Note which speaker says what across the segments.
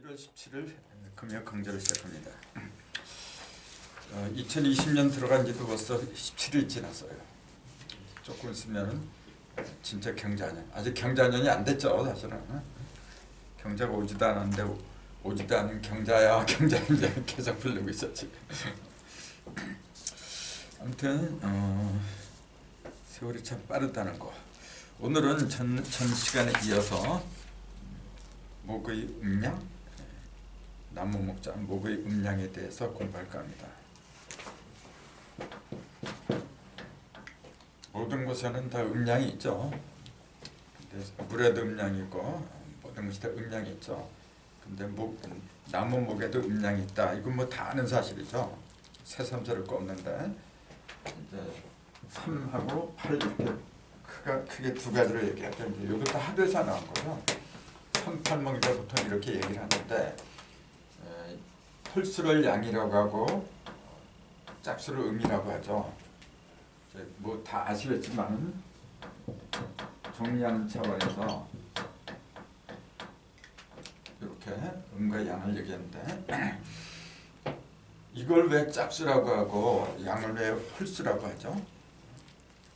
Speaker 1: 1월 17일 금요 강좌를 시작합니다. 2020년 들어간 지도 벌써 17일 지났어요. 조금 있으면 진짜 경자년. 아직 경자년이 안 됐죠, 사실은. 경자가 오지도 않았는데 오지도 않은 경자야 경자년 계속 부르고 있었지. 아무튼 세월이 참 빠르다는 거. 오늘은 전 시간에 이어서 목의 음량, 나무 목자 목의 음량에 대해서 공부할까 합니다. 모든 곳에는 다 음량이 있죠. 물에도 음량이 있고 모든 곳에 다 음량이 있죠. 근데 나무 목에도 음량이 있다. 이건 뭐 다 아는 사실이죠. 새삼스럴 거 없는데 이제 3하고 8 이렇게 크게 두 가지를 얘기하죠. 이제 이것도 하드에서 나온 거죠. 3, 8멍이다 보통 이렇게 얘기를 하는데 홀수를 양이라고 하고 짝수를 음이라고 하죠. 뭐 다 아시겠지만 정량 차원에서 이렇게 음과 양을 얘기하는데 이걸 왜 짝수라고 하고 양을 왜 홀수라고 하죠?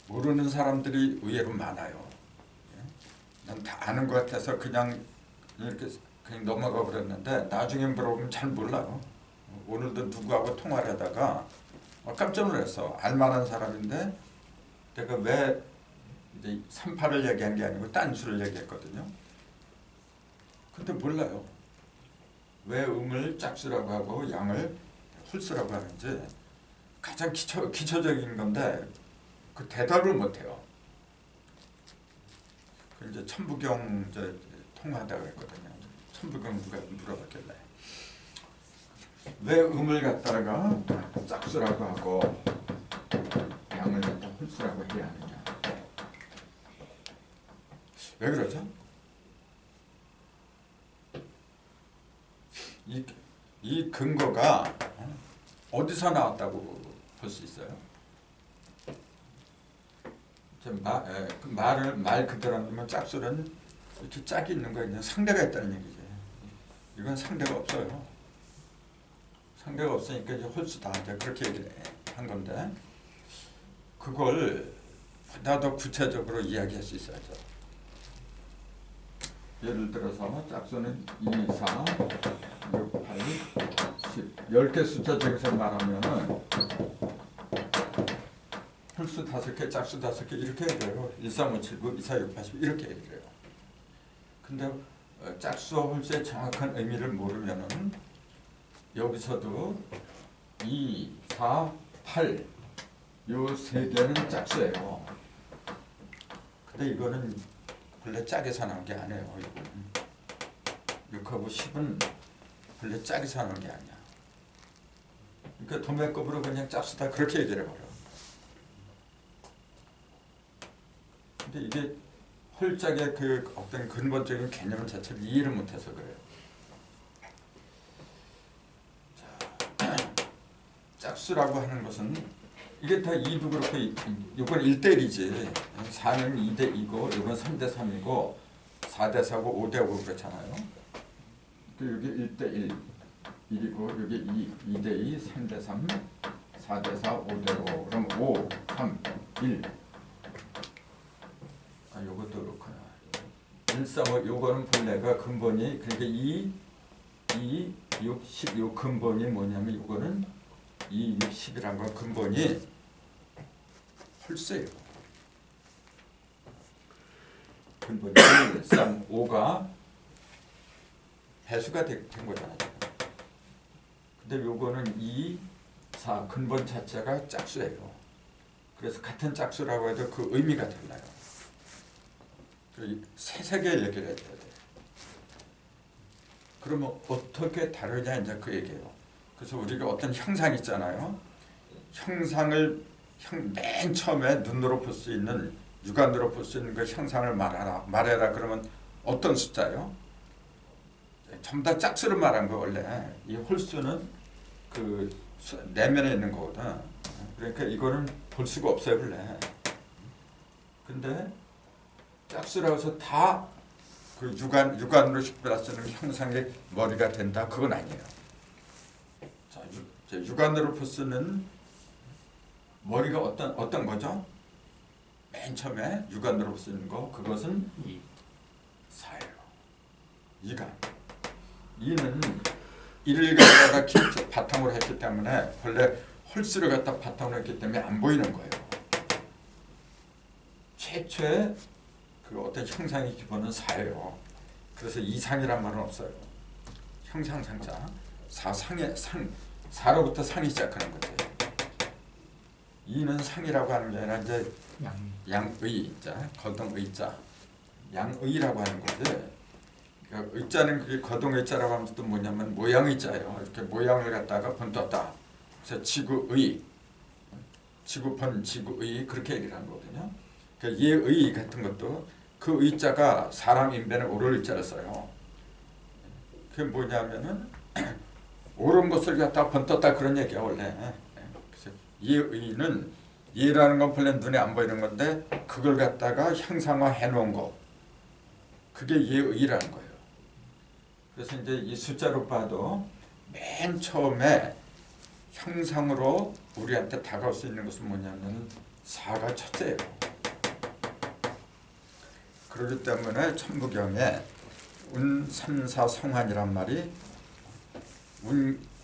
Speaker 1: 모르는 사람들이 의외로 많아요. 난 다 아는 것 같아서 그냥 이렇게 그냥 넘어가 버렸는데 나중에 물어보면 잘 몰라요. 오늘도 누구하고 통화를 하다가 깜짝 놀랐어. 알만한 사람인데 내가 왜 이제 38을 얘기한 게 아니고 딴 수를 얘기했거든요. 근데 몰라요. 왜 음을 짝수라고 하고 양을 홀수라고 하는지 가장 기초적인 건데 그 대답을 못해요. 그 이제 천부경 통화하다가 했거든요. 천부경 누가 물어봤길래 왜 음을 갖다가 짝수라고 하고 양을 갖다 홀수라고 해야 하느냐? 왜 그러죠? 이 근거가 어디서 나왔다고 볼 수 있어요? 말 그대로 하면 짝수는 이렇게 짝이 있는 거 그냥 상대가 있다는 얘기지. 이건 상대가 없어요. 상대가 없으니까 이제 홀수다. 이제 그렇게 얘기를 한 건데 그걸 보다 더 구체적으로 이야기할 수 있어야죠. 예를 들어서 짝수는 2, 4, 6, 8, 10 10개 숫자 중에서 말하면은 홀수 5개, 짝수 5개 이렇게 얘기해요. 1, 3, 5, 7, 9, 2, 4, 6, 8, 10 이렇게 얘기를 해요. 근데 짝수와 홀수의 정확한 의미를 모르면은 여기서도 2, 4, 8 요 세 개는 짝수예요. 근데 이거는 본래 짝에서 나온 게 아니에요. 이거는 6하고 10은 본래 짝에서 나온 게 아니야. 그러니까 도매급으로 그냥 짝수다 그렇게 얘기를 해버려. 근데 이게 홀짝의 그 어떤 근본적인 개념 자체를 이해를 못해서 그래요. 짝수라고 하는 것은 이게 다 2도 그렇고 이건 1대1이지. 4는 2대2고 이건 3대3이고 4대4고 5대5 그렇잖아요. 여기 1대1 1이고 여기 2대2 3대3 4대4 5대5 그럼 5 3 1 요것도 그렇구나. 1, 4, 5 요거는 본래가 근본이 그러니까 2, 6, 10 요 근본이 뭐냐면 요거는 2, 6, 10이란 건 근본이 홀수예요. 근본이 1, 3, 5가 배수가 된 거잖아요. 근데 요거는 2, 4 근본 자체가 짝수예요. 그래서 같은 짝수라고 해도 그 의미가 달라요. 세 개의 얘기를 해야 돼요. 그러면 어떻게 다르냐 이제 그 얘기예요. 그래서 우리가 어떤 형상 있잖아요. 형상을 맨 처음에 눈으로 볼 수 있는 육안으로 볼 수 있는 그 형상을 말해라 그러면 어떤 숫자요? 전부 다 짝수를 말한 거 원래. 이 홀수는 그 내면에 있는 거거든. 그러니까 이거는 볼 수가 없어요 원래. 근데 짝수라고 해서 다 그 육안으로 식별할 형상의 머리가 된다 그건 아니에요. 자, 육안으로 볼 수는 머리가 어떤 거죠? 맨 처음에 육안으로 볼 수 있는 거 그것은 사예요. 이간. 이는 이를 갖다가 바탕으로 했기 때문에 원래 홀수를 갖다 바탕으로 했기 때문에 안 보이는 거예요. 최초의 그 어떤 형상의 기본은 사예요. 그래서 이상이란 말은 없어요. 형상상자. 사상의 상. 사로부터 상이 시작하는 거지. 이는 상이라고 하는 게 아니라 이제 양의 자, 거동의자, 양의라고 하는 거지. 그러니까 의자는 그게 거동의자라고 하면서 또 뭐냐면 모양의자예요. 이렇게 모양을 갖다가 번떴다. 그래서 지구의, 지구번, 지구의 그렇게 얘기를 하는 거거든요. 그러니까 예의 같은 것도 그 의자가 사람 인변에 오를 의자를 써요. 그게 뭐냐면은 옳은 것을 갖다 번떴다 그런 얘기야 원래. 그래서 예의는 예라는 건 본래 눈에 안 보이는 건데 그걸 갖다가 형상화해 놓은 거 그게 예의라는 거예요. 그래서 이제 이 숫자로 봐도 맨 처음에 형상으로 우리한테 다가올 수 있는 것은 뭐냐면 4가 첫째예요. 그렇기 때문에 천부경에 운삼사성환이란 말이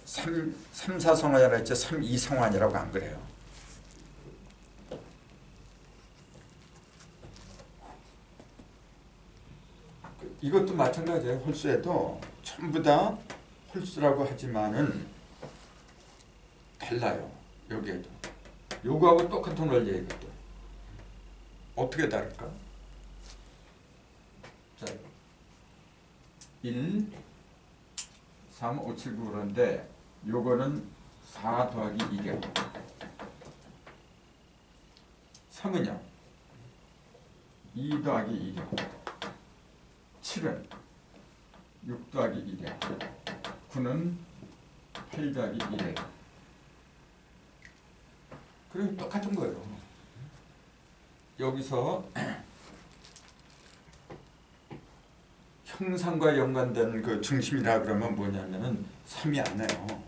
Speaker 1: 삼사성환이라 했지 삼이성환이라고 안 그래요. 이것도 마찬가지예요. 홀수에도 전부 다 홀수라고 하지만은 달라요. 여기에도 요거하고 똑같은 원리예요. 이것도 어떻게 다를까? 자, 1, 3, 5, 7, 9 그런데 요거는 4 더하기 1이에요. 3은요? 2 더하기 1이에요. 7은 6 더하기 1이에요. 9는 8 더하기 1이에요. 그럼 똑같은 거예요. 여기서 형상과 연관된 그 중심이라 그러면 뭐냐면은 3이 안 나요.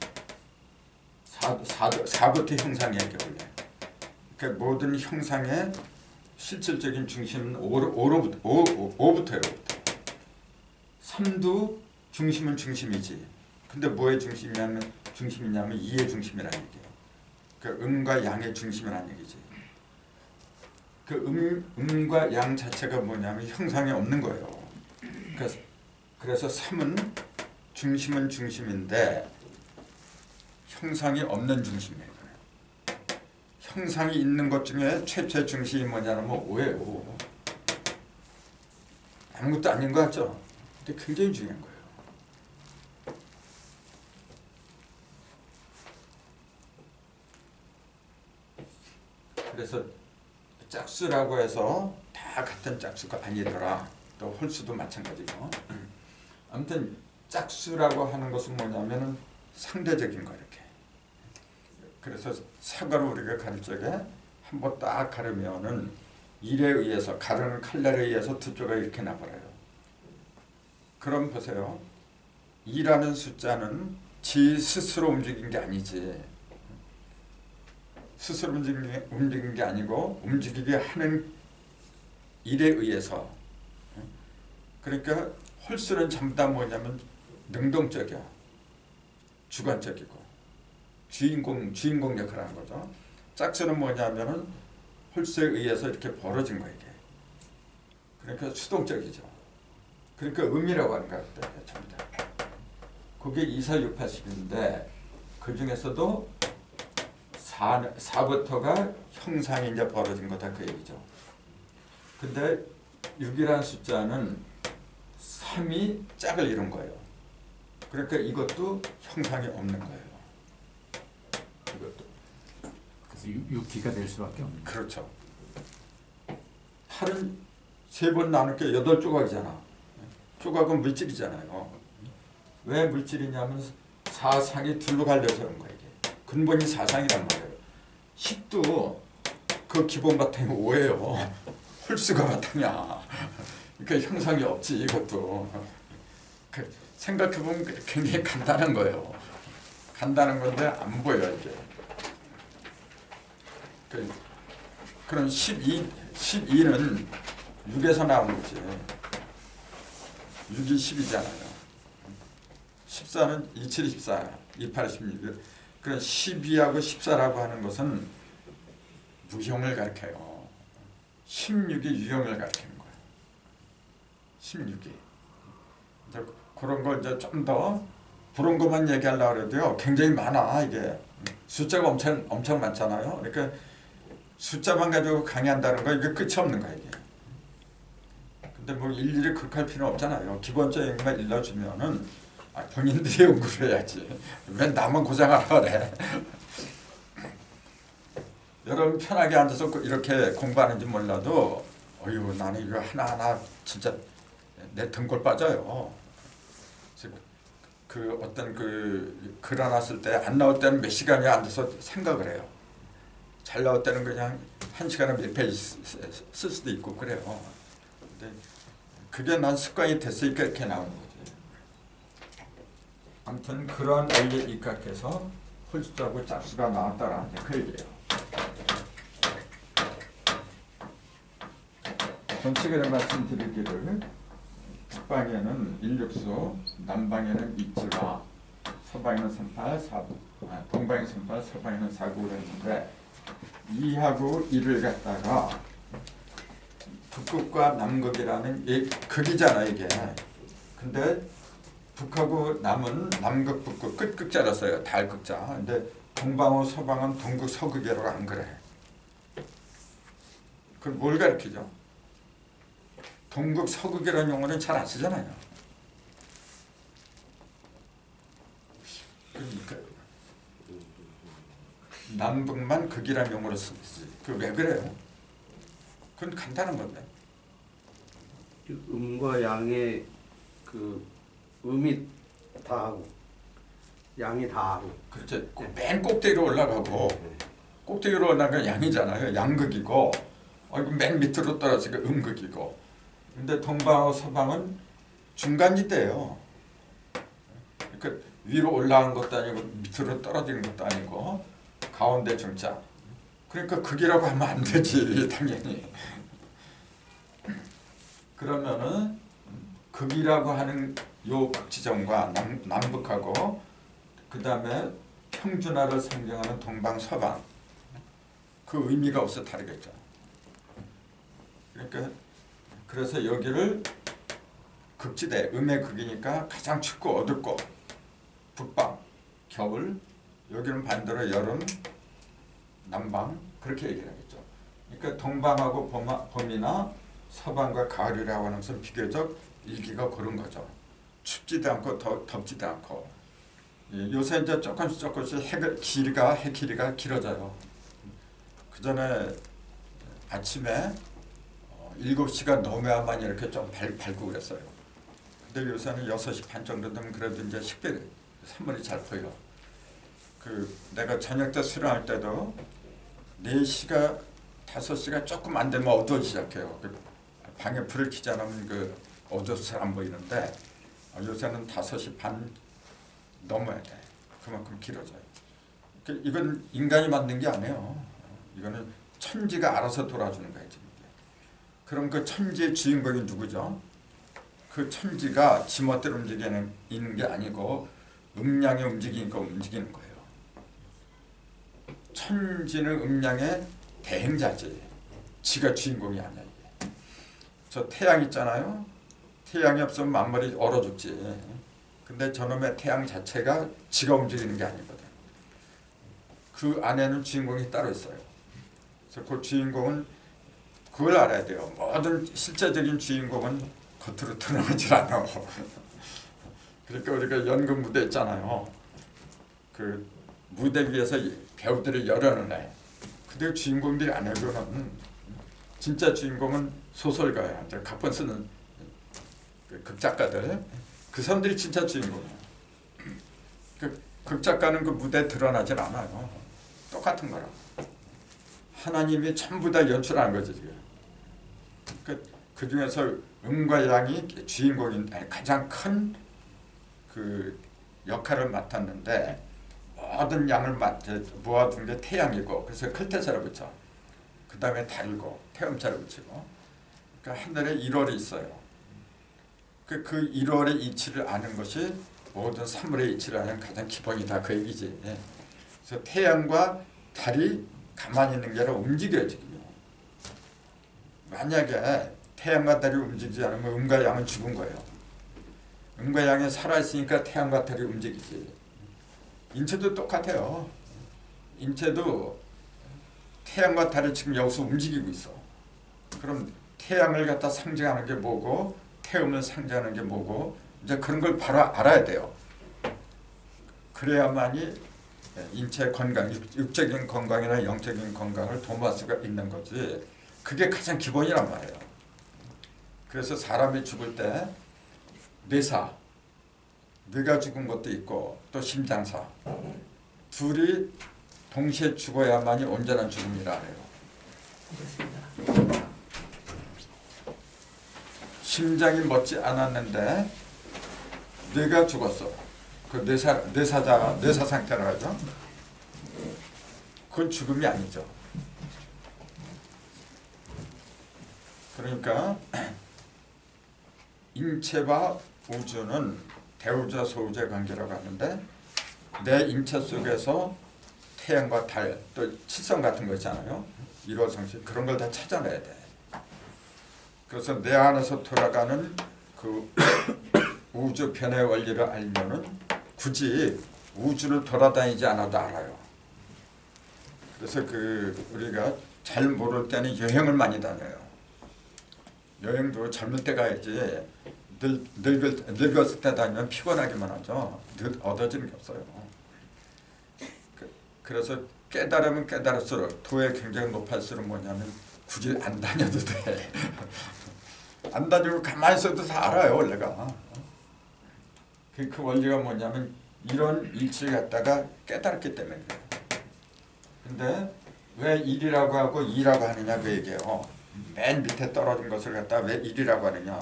Speaker 1: 4부터 형상이야 이게 원래. 그러니까 모든 형상의 실질적인 중심은 5부터예요. 3도 중심은 중심이지. 근데 뭐의 중심이냐면 2의 중심이라는 얘기예요. 그 음과 양의 중심이라는 얘기지. 그 음과 양 자체가 뭐냐면 형상이 없는 거예요. 그래서 3은 중심은 중심인데 형상이 없는 중심이에요. 형상이 있는 것 중에 최초의 중심이 뭐냐면 5예요. 아무것도 아닌 것 같죠? 근데 굉장히 중요한 거예요. 그래서 짝수라고 해서 다 같은 짝수가 아니더라. 또 홀수도 마찬가지고. 아무튼 짝수라고 하는 것은 뭐냐면은 상대적인 거 이렇게. 그래서 사과로 우리가 가를 적에 한번 딱 가르면은 일에 의해서 가르는 칼날에 의해서 두 쪽이 이렇게 나버려요. 그럼 보세요. 2라는 숫자는 지 스스로 움직인 게 아니지. 스스로 움직인 게 아니고 움직이게 하는 일에 의해서. 그러니까 홀수는 전부 다 뭐냐면 능동적이야. 주관적이고 주인공 역할을 하는 거죠. 짝수는 뭐냐면은 홀수에 의해서 이렇게 벌어진 거예요. 이게. 그러니까 수동적이죠. 그러니까 음이라고 하는 거야. 전부 다. 그게 2, 4, 6, 8, 10인데 그 중에서도 4부터가 형상이 이제 벌어진 거다 그 얘기죠. 근데 6이라는 숫자는 3이 짝을 이룬 거예요. 그러니까 이것도 형상이 없는 거예요. 이것도.
Speaker 2: 그래서 6기가 될 수밖에 없는.
Speaker 1: 그렇죠. 8은 3번 나눌 게 8조각이잖아. 조각은 물질이잖아요. 왜 물질이냐면 사상이 둘로 갈려서 그런 거예요. 이게. 근본이 사상이란 말이에요. 10도 그 기본 바탕이 5예요. 홀수가 바탕이야. 그 형성이 없지 이것도. 생각해보면 굉장히 간단한 거예요. 간단한 건데 안 보여 이게. 그럼 12는 6에서 나온 거지. 6이 10이잖아요. 14는 27이 14, 28이 16. 그럼 12하고 14라고 하는 것은 무형을 가리켜요. 16이 유형을 가리키는 거예요. 16이. 이제 그런 걸 이제 좀 더 그런 것만 얘기하려고 해도요. 굉장히 많아 이게. 숫자가 엄청 많잖아요. 그러니까 숫자만 가지고 강의한다는 거 이게 끝이 없는 거야 이게. 근데 뭐 일일이 그렇게 할 필요는 없잖아요. 기본적인 것만 일러주면은 본인들이 연구를 해야지. 왜 나만 고생하라 그래. 여러분 편하게 앉아서 이렇게 공부하는지 몰라도 어휴 나는 이거 하나하나 진짜 내 등골 빠져요. 그 어떤 글 나왔을 때 안 나올 때는 몇 시간이 앉아서 생각을 해요. 잘 나올 때는 그냥 한 시간에 몇 페이지 쓸 수도 있고 그래요. 근데 그게 난 습관이 됐으니까 이렇게 나오는 거지. 아무튼 그러한 원리에 입각해서 홀수하고 짝수가 나왔다라는 그 얘기예요. 전체적으로 말씀드리기를 북방에는 1육수, 남방에는 2칠화, 서방에는 38, 4부, 동방에는 38, 서방에는 4구를 했는데 2하고 1을 갖다가 북극과 남극이라는 극이잖아 이게. 근데 북하고 남은 남극, 북극 끝극자라 써요. 달극자. 근데 동방하고 서방은 동극, 서극이라고 안 그래. 그럼 뭘 가리키죠? 동극, 서극이라는 용어는 잘 안 쓰잖아요. 그러니까 남북만 극이라는 용어를 쓰지. 그 왜 그래요? 그건 간단한 건데.
Speaker 3: 음과 양의 그 음이 다하고 양이 다하고.
Speaker 1: 그렇지. 맨 꼭대기로 올라가고 꼭대기로 올라가면 양이잖아요. 양극이고 맨 밑으로 떨어지니까 음극이고. 근데 동방하고 서방은 중간지대예요. 그러니까 위로 올라가는 것도 아니고 밑으로 떨어지는 것도 아니고 가운데 중자. 그러니까 극이라고 하면 안 되지 당연히. 그러면은 극이라고 하는 요 극지점과 남북하고 그 다음에 평준화를 상징하는 동방 서방 그 의미가 없어 다르겠죠. 그러니까 그래서 여기를 극지대 음의 극이니까 가장 춥고 어둡고 북방 겨울 여기는 반대로 여름 남방 그렇게 얘기를 하겠죠. 그러니까 동방하고 봄이나 서방과 가을이라고 하는 것은 비교적 일기가 고른 거죠. 춥지도 않고 덥지도 않고. 요새 이제 조금씩 해 길이가 길어져요. 그 전에 아침에 7시가 넘어야만 이렇게 좀 밝고 그랬어요. 근데 요새는 6시 반 정도 되면 그래도 이제 식별이 산물이 잘 보여. 내가 저녁 때 수련할 때도 4시가 5시가 조금 안 되면 어두워지기 시작해요. 방에 불을 켜지 않으면 어두워서 잘 안 보이는데 요새는 5시 반 넘어야 돼. 그만큼 길어져요. 이건 인간이 만든 게 아니에요. 이거는 천지가 알아서 돌아주는 거예요. 지금. 그럼 그 천지의 주인공이 누구죠? 그 천지가 지멋대로 움직이는 게 아니고 음양이 움직이니까 움직이는 거예요. 천지는 음양의 대행자지. 지가 주인공이 아니야 이게. 저 태양 있잖아요. 태양이 없으면 만물이 얼어 죽지. 근데 저놈의 태양 자체가 지가 움직이는 게 아니거든. 그 안에는 주인공이 따로 있어요. 그래서 그 주인공은 그걸 알아야 돼요. 모든 실제적인 주인공은 겉으로 드러나질 않아. 그러니까 우리가 연극 무대 있잖아요. 그 무대 위에서 배우들이 열어놓네. 근데 주인공들이 아니고는 진짜 주인공은 소설가야. 각본 쓰는 극작가들. 그 사람들이 진짜 주인공이야. 그 극작가는 그 무대에 드러나질 않아요. 똑같은 거라. 하나님이 전부 다 연출하는 거지 지금. 그 중에서 음과 양이 주인공인 가장 큰 그 역할을 맡았는데 모든 양을 모아둔 게 태양이고 그래서 클테자를 붙여 그 다음에 달이고 태음자를 붙이고 그러니까 하늘에 1월이 있어요. 그 1월의 이치를 아는 것이 모든 사물의 이치를 아는 가장 기본이다 그 얘기지. 그래서 태양과 달이 가만히 있는 게 아니라 움직여요 지금요. 만약에 태양과 달이 움직이지 않으면 음과 양은 죽은 거예요. 음과 양이 살아있으니까 태양과 달이 움직이지. 인체도 똑같아요. 인체도 태양과 달이 지금 여기서 움직이고 있어. 그럼 태양을 갖다 상징하는 게 뭐고 태음을 상징하는 게 뭐고 이제 그런 걸 바로 알아야 돼요. 그래야만이 인체 건강, 육적인 건강이나 영적인 건강을 도모할 수가 있는 거지. 그게 가장 기본이란 말이에요. 그래서 사람이 죽을 때 뇌사, 뇌가 죽은 것도 있고 또 심장사 둘이 동시에 죽어야만이 온전한 죽음이라 해요. 심장이 멎지 않았는데 뇌가 죽었어. 그 뇌사 상태라 하죠. 그건 죽음이 아니죠. 그러니까 인체와 우주는 대우자 소우자의 관계라고 하는데 내 인체 속에서 태양과 달 또 칠성 같은 거 있잖아요. 일월성신 그런 걸 다 찾아내야 돼. 그래서 내 안에서 돌아가는 그 우주 변의 원리를 알면은 굳이 우주를 돌아다니지 않아도 알아요. 그래서 우리가 잘 모를 때는 여행을 많이 다녀요. 여행도 젊을 때 가야지. 늙었을 때 다니면 피곤하기만 하죠. 얻어지는 게 없어요. 그래서 깨달으면 깨달을수록 도에 굉장히 높아질수록 뭐냐면 굳이 안 다녀도 돼. 안 다니고 가만히 있어도 다 알아요 원래가. 그 원리가 뭐냐면 이런 일치를 갖다가 깨달았기 때문에 그래요. 근데 왜 1이라고 하고 2라고 하느냐 그 얘기예요. 맨 밑에 떨어진 것을 갖다가 왜 1이라고 하느냐.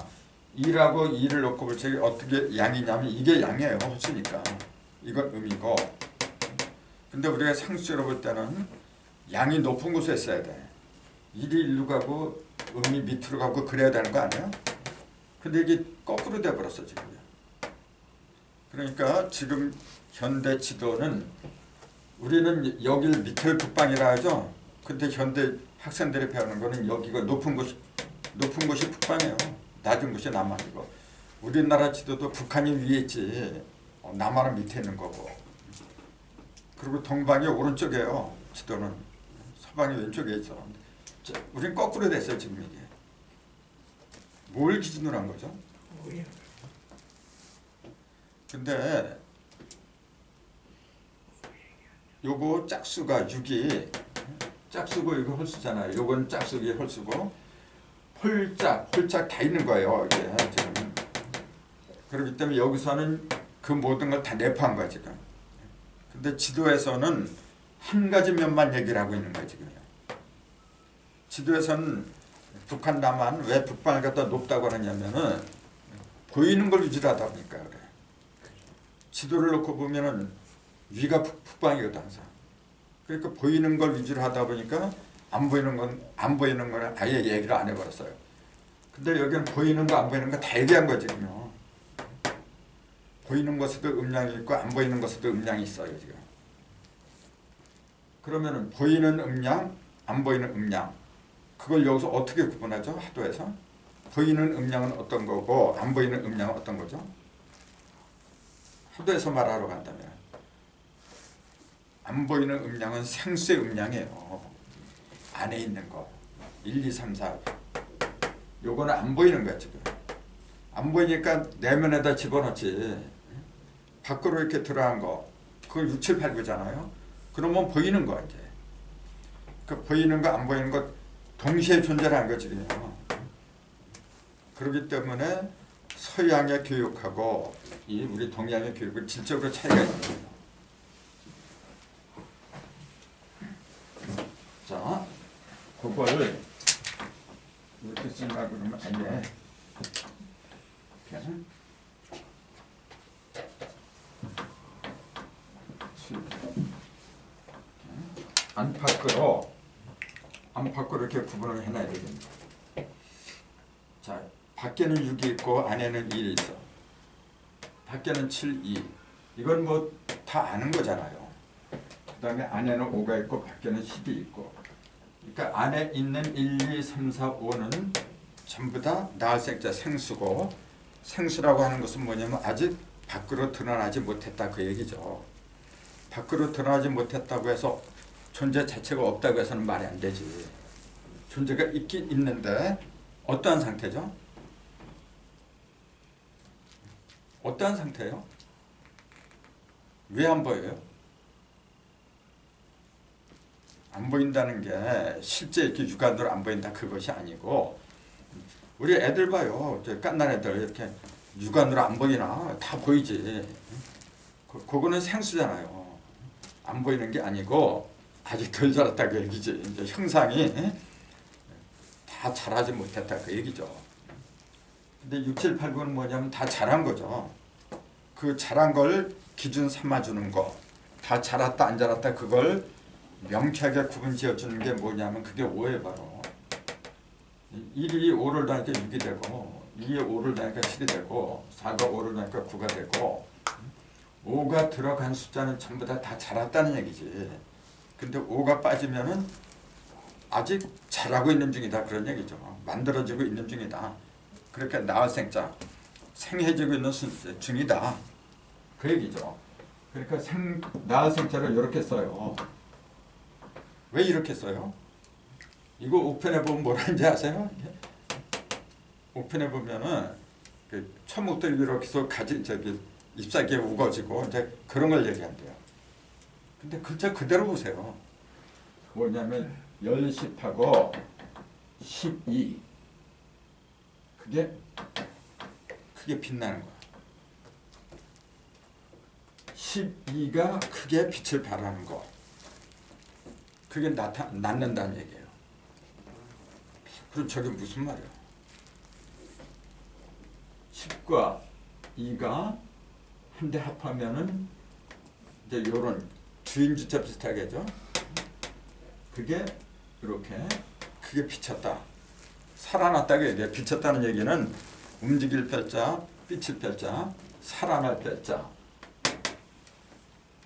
Speaker 1: 2라고 2를 놓고 볼 적이 어떻게 양이냐면 이게 양이에요. 홀수니까. 이건 음이고. 근데 우리가 상식적으로 볼 때는 양이 높은 곳에 있어야 돼. 1이 일로 가고 음이 밑으로 가고 그래야 되는 거 아니에요? 근데 이게 거꾸로 돼버렸어 지금. 그러니까 지금 현대 지도는 우리는 여기를 밑을 북방이라 하죠. 근데 현대 학생들이 배우는 거는 여기가 높은 곳이 북방이에요. 낮은 곳이 남한이고. 우리나라 지도도 북한이 위에 있지 남한은 밑에 있는 거고. 그리고 동방이 오른쪽이에요. 지도는 서방이 왼쪽에 있어. 우린 거꾸로 됐어요 지금 이게. 뭘 기준으로 한 거죠? 근데 요거 짝수가 6이 짝수고 이거 홀수잖아요. 요건 짝수기 홀수고 홀짝 다 있는 거예요. 이게 지금. 그렇기 때문에 여기서는 그 모든 걸 다 내포한 거야 지금. 근데 지도에서는 한 가지 면만 얘기를 하고 있는 거야 지금. 지도에서는 북한 남한 왜 북방을 갖다 높다고 하냐면은 보이는 걸 위주로 하다 보니까 그래. 지도를 놓고 보면은 위가 북방이거든 항상. 그러니까 보이는 걸 위주로 하다 보니까 안 보이는 건 아예 얘기를 안 해버렸어요. 근데 여기는 보이는 거 안 보이는 거 다 얘기한 거지 지금요. 보이는 것에도 음량이 있고 안 보이는 것에도 음량이 있어요 지금. 그러면은 보이는 음량, 안 보이는 음량 그걸 여기서 어떻게 구분하죠? 하도에서 보이는 음량은 어떤 거고 안 보이는 음량은 어떤 거죠? 하도에서 말하러 간다면 안 보이는 음량은 생수의 음량이에요. 안에 있는 거 1, 2, 3, 4 요거는 안 보이는 거야 지금. 안 보이니까 내면에다 집어넣지. 밖으로 이렇게 들어간 거 그걸 6, 7, 8, 9잖아요. 그러면 보이는 거야 이제. 그 보이는 거 안 보이는 거 동시에 존재하는 거 지금요. 그렇기 때문에 서양의 교육하고 이 우리 동양의 교육은 질적으로 차이가 있는 거예요. 자, 그걸 이렇게 쓰려고 그러면 안 돼. 이렇게. 안팎으로 이렇게 구분을 해놔야 되겠네. 자, 밖에는 6이 있고 안에는 1이 있어. 밖에는 7, 2. 이건 뭐 다 아는 거잖아요. 그 다음에 안에는 5가 있고 밖에는 10이 있고. 그러니까 안에 있는 1, 2, 3, 4, 5는 전부 다 나을생자 생수고, 생수라고 하는 것은 뭐냐면 아직 밖으로 드러나지 못했다 그 얘기죠. 밖으로 드러나지 못했다고 해서 존재 자체가 없다고 해서는 말이 안 되지. 존재가 있긴 있는데 어떠한 상태죠? 어떠한 상태예요? 왜 안 보여요? 안 보인다는 게 실제 이렇게 육안으로 안 보인다 그것이 아니고, 우리 애들 봐요. 저 깐난 애들 이렇게 육안으로 안 보이나? 다 보이지. 그거는 생수잖아요. 안 보이는 게 아니고 아직 덜 자랐다 그 얘기지. 이제 형상이 다 자라지 못했다 그 얘기죠. 근데 6, 7, 8, 9는 뭐냐면 다 자란 거죠. 그 자란 걸 기준 삼아주는 거, 다 자랐다 안 자랐다 그걸 명쾌하게 구분 지어주는 게 뭐냐면 그게 5에 바로 1이 5를 다니까 6이 되고 2에 5를 다니까 7이 되고 4가 5를 다니까 9가 되고, 5가 들어간 숫자는 전부 다 자랐다는 얘기지. 근데 5가 빠지면은 아직 자라고 있는 중이다 그런 얘기죠. 만들어지고 있는 중이다. 그렇게 나을생자 생해지고 있는 중이다 그 얘기죠. 그러니까 나을생자를 이렇게 써요. 왜 이렇게 써요? 이거 우편에 보면 뭐라는지 아세요? 우편에 보면은 그 천목들이 이렇게 해서 잎사귀에 우거지고 이제 그런 걸 얘기한대요. 근데 글자 그대로 보세요. 뭐냐면 10하고 12 그게 빛나는 거야. 12가 크게 빛을 발하는 거. 그게 낳는다는 얘기예요. 그럼 저게 무슨 말이야? 10과 2가 한데 합하면은 이제 요런 주인주자 비슷하게죠. 그게 이렇게 크게 비쳤다. 살아났다고 얘기해요. 비쳤다는 얘기는 움직일 별자, 빛을 별자, 살아날 별자.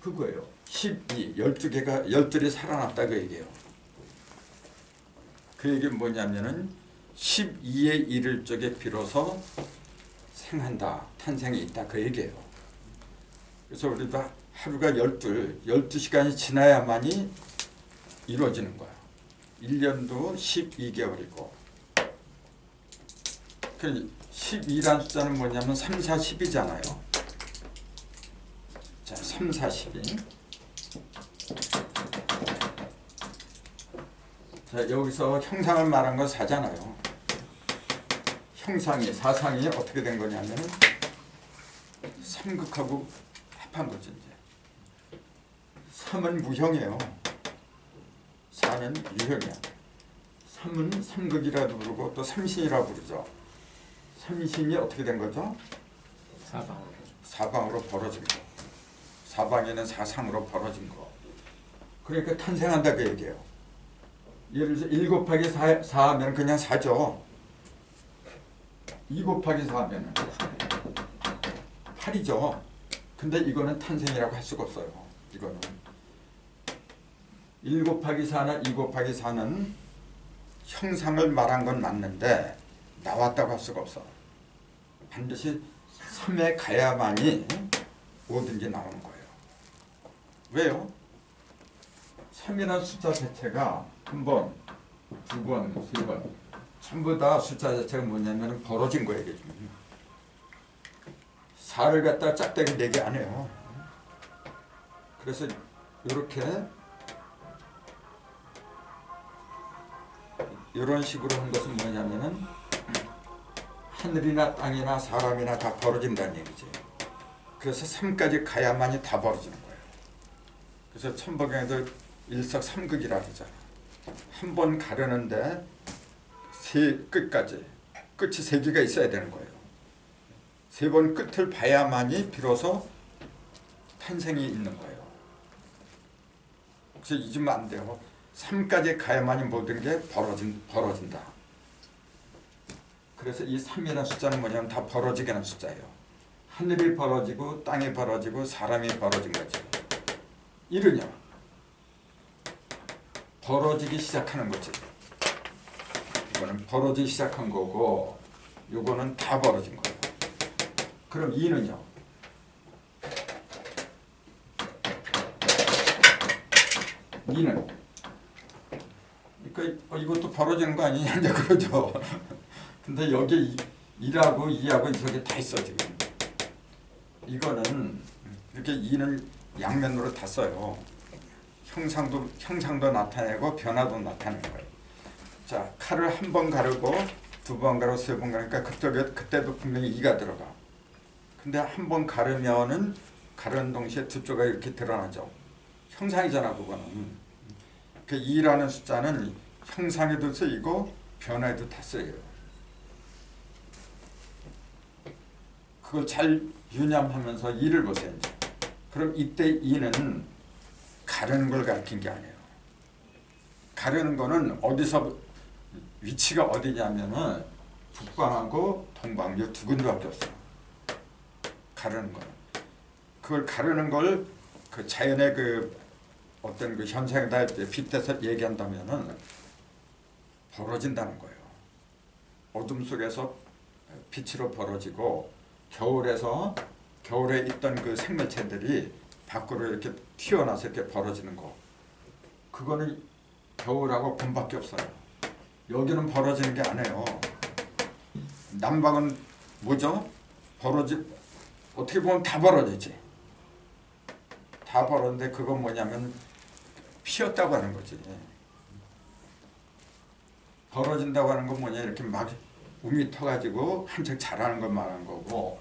Speaker 1: 그거예요. 12, 12개가 12이 살아났다고 얘기해요. 그 얘기는 뭐냐면은 12에 이를 적에 비로소 생한다, 탄생이 있다 그 얘기예요. 그래서 우리가 하루가 12시간이 지나야만이 이루어지는 거야. 1년도 12개월이고. 그 12라는 숫자는 뭐냐면 3, 4, 10이잖아요. 자, 3, 4, 12. 자, 여기서 형상을 말한 건 4잖아요. 형상이, 사상이 어떻게 된 거냐면 삼극하고 합한 거죠. 이제 3은 무형이에요. 4는 유형이야. 3은 삼극이라도 부르고 또 삼신이라고 부르죠. 삼신이 어떻게 된 거죠? 사방으로 벌어진 거. 사방에는 사상으로 벌어진 거. 그러니까 탄생한다 그 얘기예요. 예를 들어서 1 곱하기 4 하면 그냥 4죠. 2 곱하기 4 하면 8이죠. 근데 이거는 탄생이라고 할 수가 없어요. 이거는 1 곱하기 4나 2 곱하기 4는 형상을 말한 건 맞는데 나왔다고 할 수가 없어. 반드시 3에 가야만이 뭐든지 나오는 거예요. 왜요? 3이라는 숫자 자체가 한 번, 두 번, 세 번 전부 다 숫자 자체가 뭐냐면 벌어진 거예요. 4를 갖다 짝대기 4개 안 해요. 그래서 이렇게 이런 식으로 한 것은 뭐냐면은 하늘이나 땅이나 사람이나 다 벌어진다는 얘기지. 그래서 3까지 가야만이 다 벌어지는 거예요. 그래서 천법경에도 일석삼극이라고 하잖아. 한 번 가려는데 세 끝까지 끝이 세 개가 있어야 되는 거예요. 세 번 끝을 봐야만이 비로소 탄생이 있는 거예요. 그래서 잊으면 안 돼요. 3까지 가야만이 모든 게 벌어진다. 그래서 이 3이라는 숫자는 뭐냐면 다 벌어지게 하는 숫자예요. 하늘이 벌어지고 땅이 벌어지고 사람이 벌어진 거죠. 1은요. 벌어지기 시작하는 거지. 이거는 벌어지기 시작한 거고 요거는 다 벌어진 거예요. 그럼 2는요. 그러니까 이것도 벌어지는 거 아니냐 이제 그러죠. 근데 여기 1하고 2하고 저게 다 있어 지금. 이거는 이렇게 2는 양면으로 다 써요. 형상도 나타내고 변화도 나타내는 거예요. 자, 칼을 한 번 가르고 두 번 가르고 세 번 가르니까 그때도 분명히 2가 들어가. 근데 한 번 가르면은 가르는 동시에 두 조가 이렇게 드러나죠. 형상이잖아 그거는. 그 2라는 숫자는 형상에도 쓰이고 변화에도 다 쓰여요. 그걸 잘 유념하면서 2를 보세요. 이제. 그럼 이때 2는 가르는 걸 가르친 게 아니에요. 가르는 거는 어디서 위치가 어디냐면은 북방하고 동방 이 두 군데밖에 없어요. 가르는 거는 그걸 가르는 걸 그 자연의 그 어떤 그 현상에다 빗대서 얘기한다면은 벌어진다는 거예요. 어둠 속에서 빛으로 벌어지고 겨울에 있던 그 생명체들이 밖으로 이렇게 튀어나와서 이렇게 벌어지는 거. 그거는 겨울하고 봄밖에 없어요. 여기는 벌어지는 게 아니에요. 남방은 뭐죠? 어떻게 보면 다 벌어지지. 다 벌었는데 그건 뭐냐면 피었다고 하는 거지. 벌어진다고 하는 건 뭐냐 이렇게 막 움이 터가지고 한층 자라는 걸 말하는 거고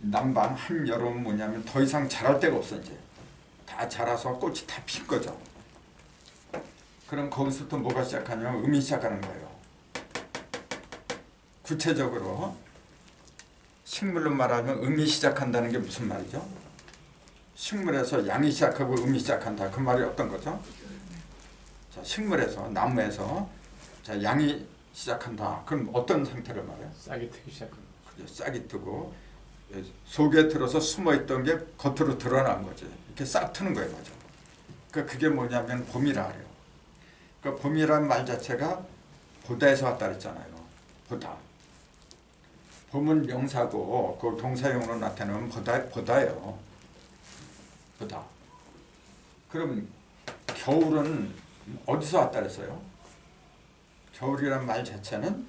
Speaker 1: 남방 한여름은 뭐냐면 더 이상 자랄 데가 없어 이제. 다 자라서 꽃이 다 핀 거죠. 그럼 거기서부터 뭐가 시작하냐면 음이 시작하는 거예요. 구체적으로 식물로 말하면 음이 시작한다는 게 무슨 말이죠? 식물에서 양이 시작하고 음이 시작한다. 그 말이 어떤 거죠? 자, 식물에서 나무에서 자, 양이 시작한다. 그럼 어떤 상태를 말해요?
Speaker 2: 싹이 트기 시작합니다.
Speaker 1: 싹이 트고 속에 들어서 숨어있던 게 겉으로 드러난 거지. 이렇게 싹 트는 거예요. 맞아. 그게 뭐냐면 봄이라 그래요. 그 봄이라는 말 자체가 보다에서 왔다 그랬잖아요. 보다. 봄은 명사고 그 동사용으로 나타내면 보다예요. 보다. 그럼 겨울은 어디서 왔다 그랬어요? 겨울이란 말 자체는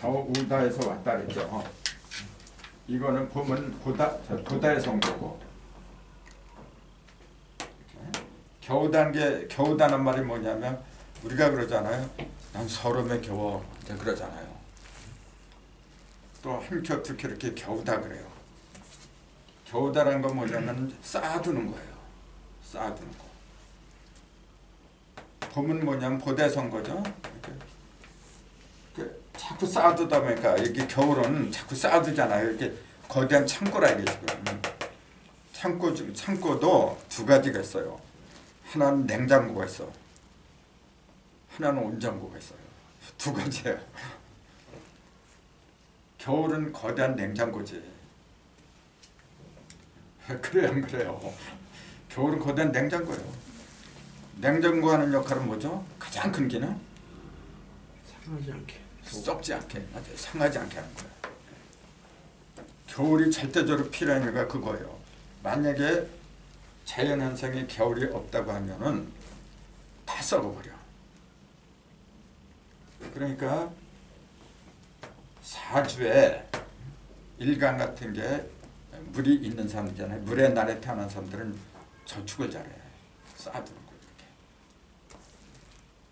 Speaker 1: 겨우다에서 왔다 그랬죠. 이거는 봄은 보다에서 온 거고. 겨우다는 말이 뭐냐면 우리가 그러잖아요. 난 서름에 겨워. 이제 그러잖아요. 또 한켜 두켜 이렇게 겨우다 그래요. 겨우다라는 건 뭐냐면 쌓아두는 거예요. 쌓아두는 거. 봄은 뭐냐면 보다에서 온 거죠. 이렇게 자꾸 쌓아두다 보니까 이게 겨울은 자꾸 쌓아두잖아요. 이렇게 거대한 창고라 이게 지금. 창고도 두 가지가 있어요. 하나는 냉장고가 있어. 하나는 온장고가 있어요. 두 가지예요. 겨울은 거대한 냉장고지. 그래요, 안 그래요? 겨울은 거대한 냉장고예요. 냉장고 하는 역할은 뭐죠? 가장 큰 기능?
Speaker 3: 상하지 않게.
Speaker 1: 썩지 않게, 맞아요. 상하지 않게 하는 거예요. 겨울이 절대적으로 필요한 이유가 그거예요. 만약에 자연현상에 겨울이 없다고 하면은 다 썩어버려. 그러니까 사주에 일간 같은 게 물이 있는 사람이잖아요. 물의 날에 태어난 사람들은 저축을 잘해. 쌓아두는 거예요. 이렇게.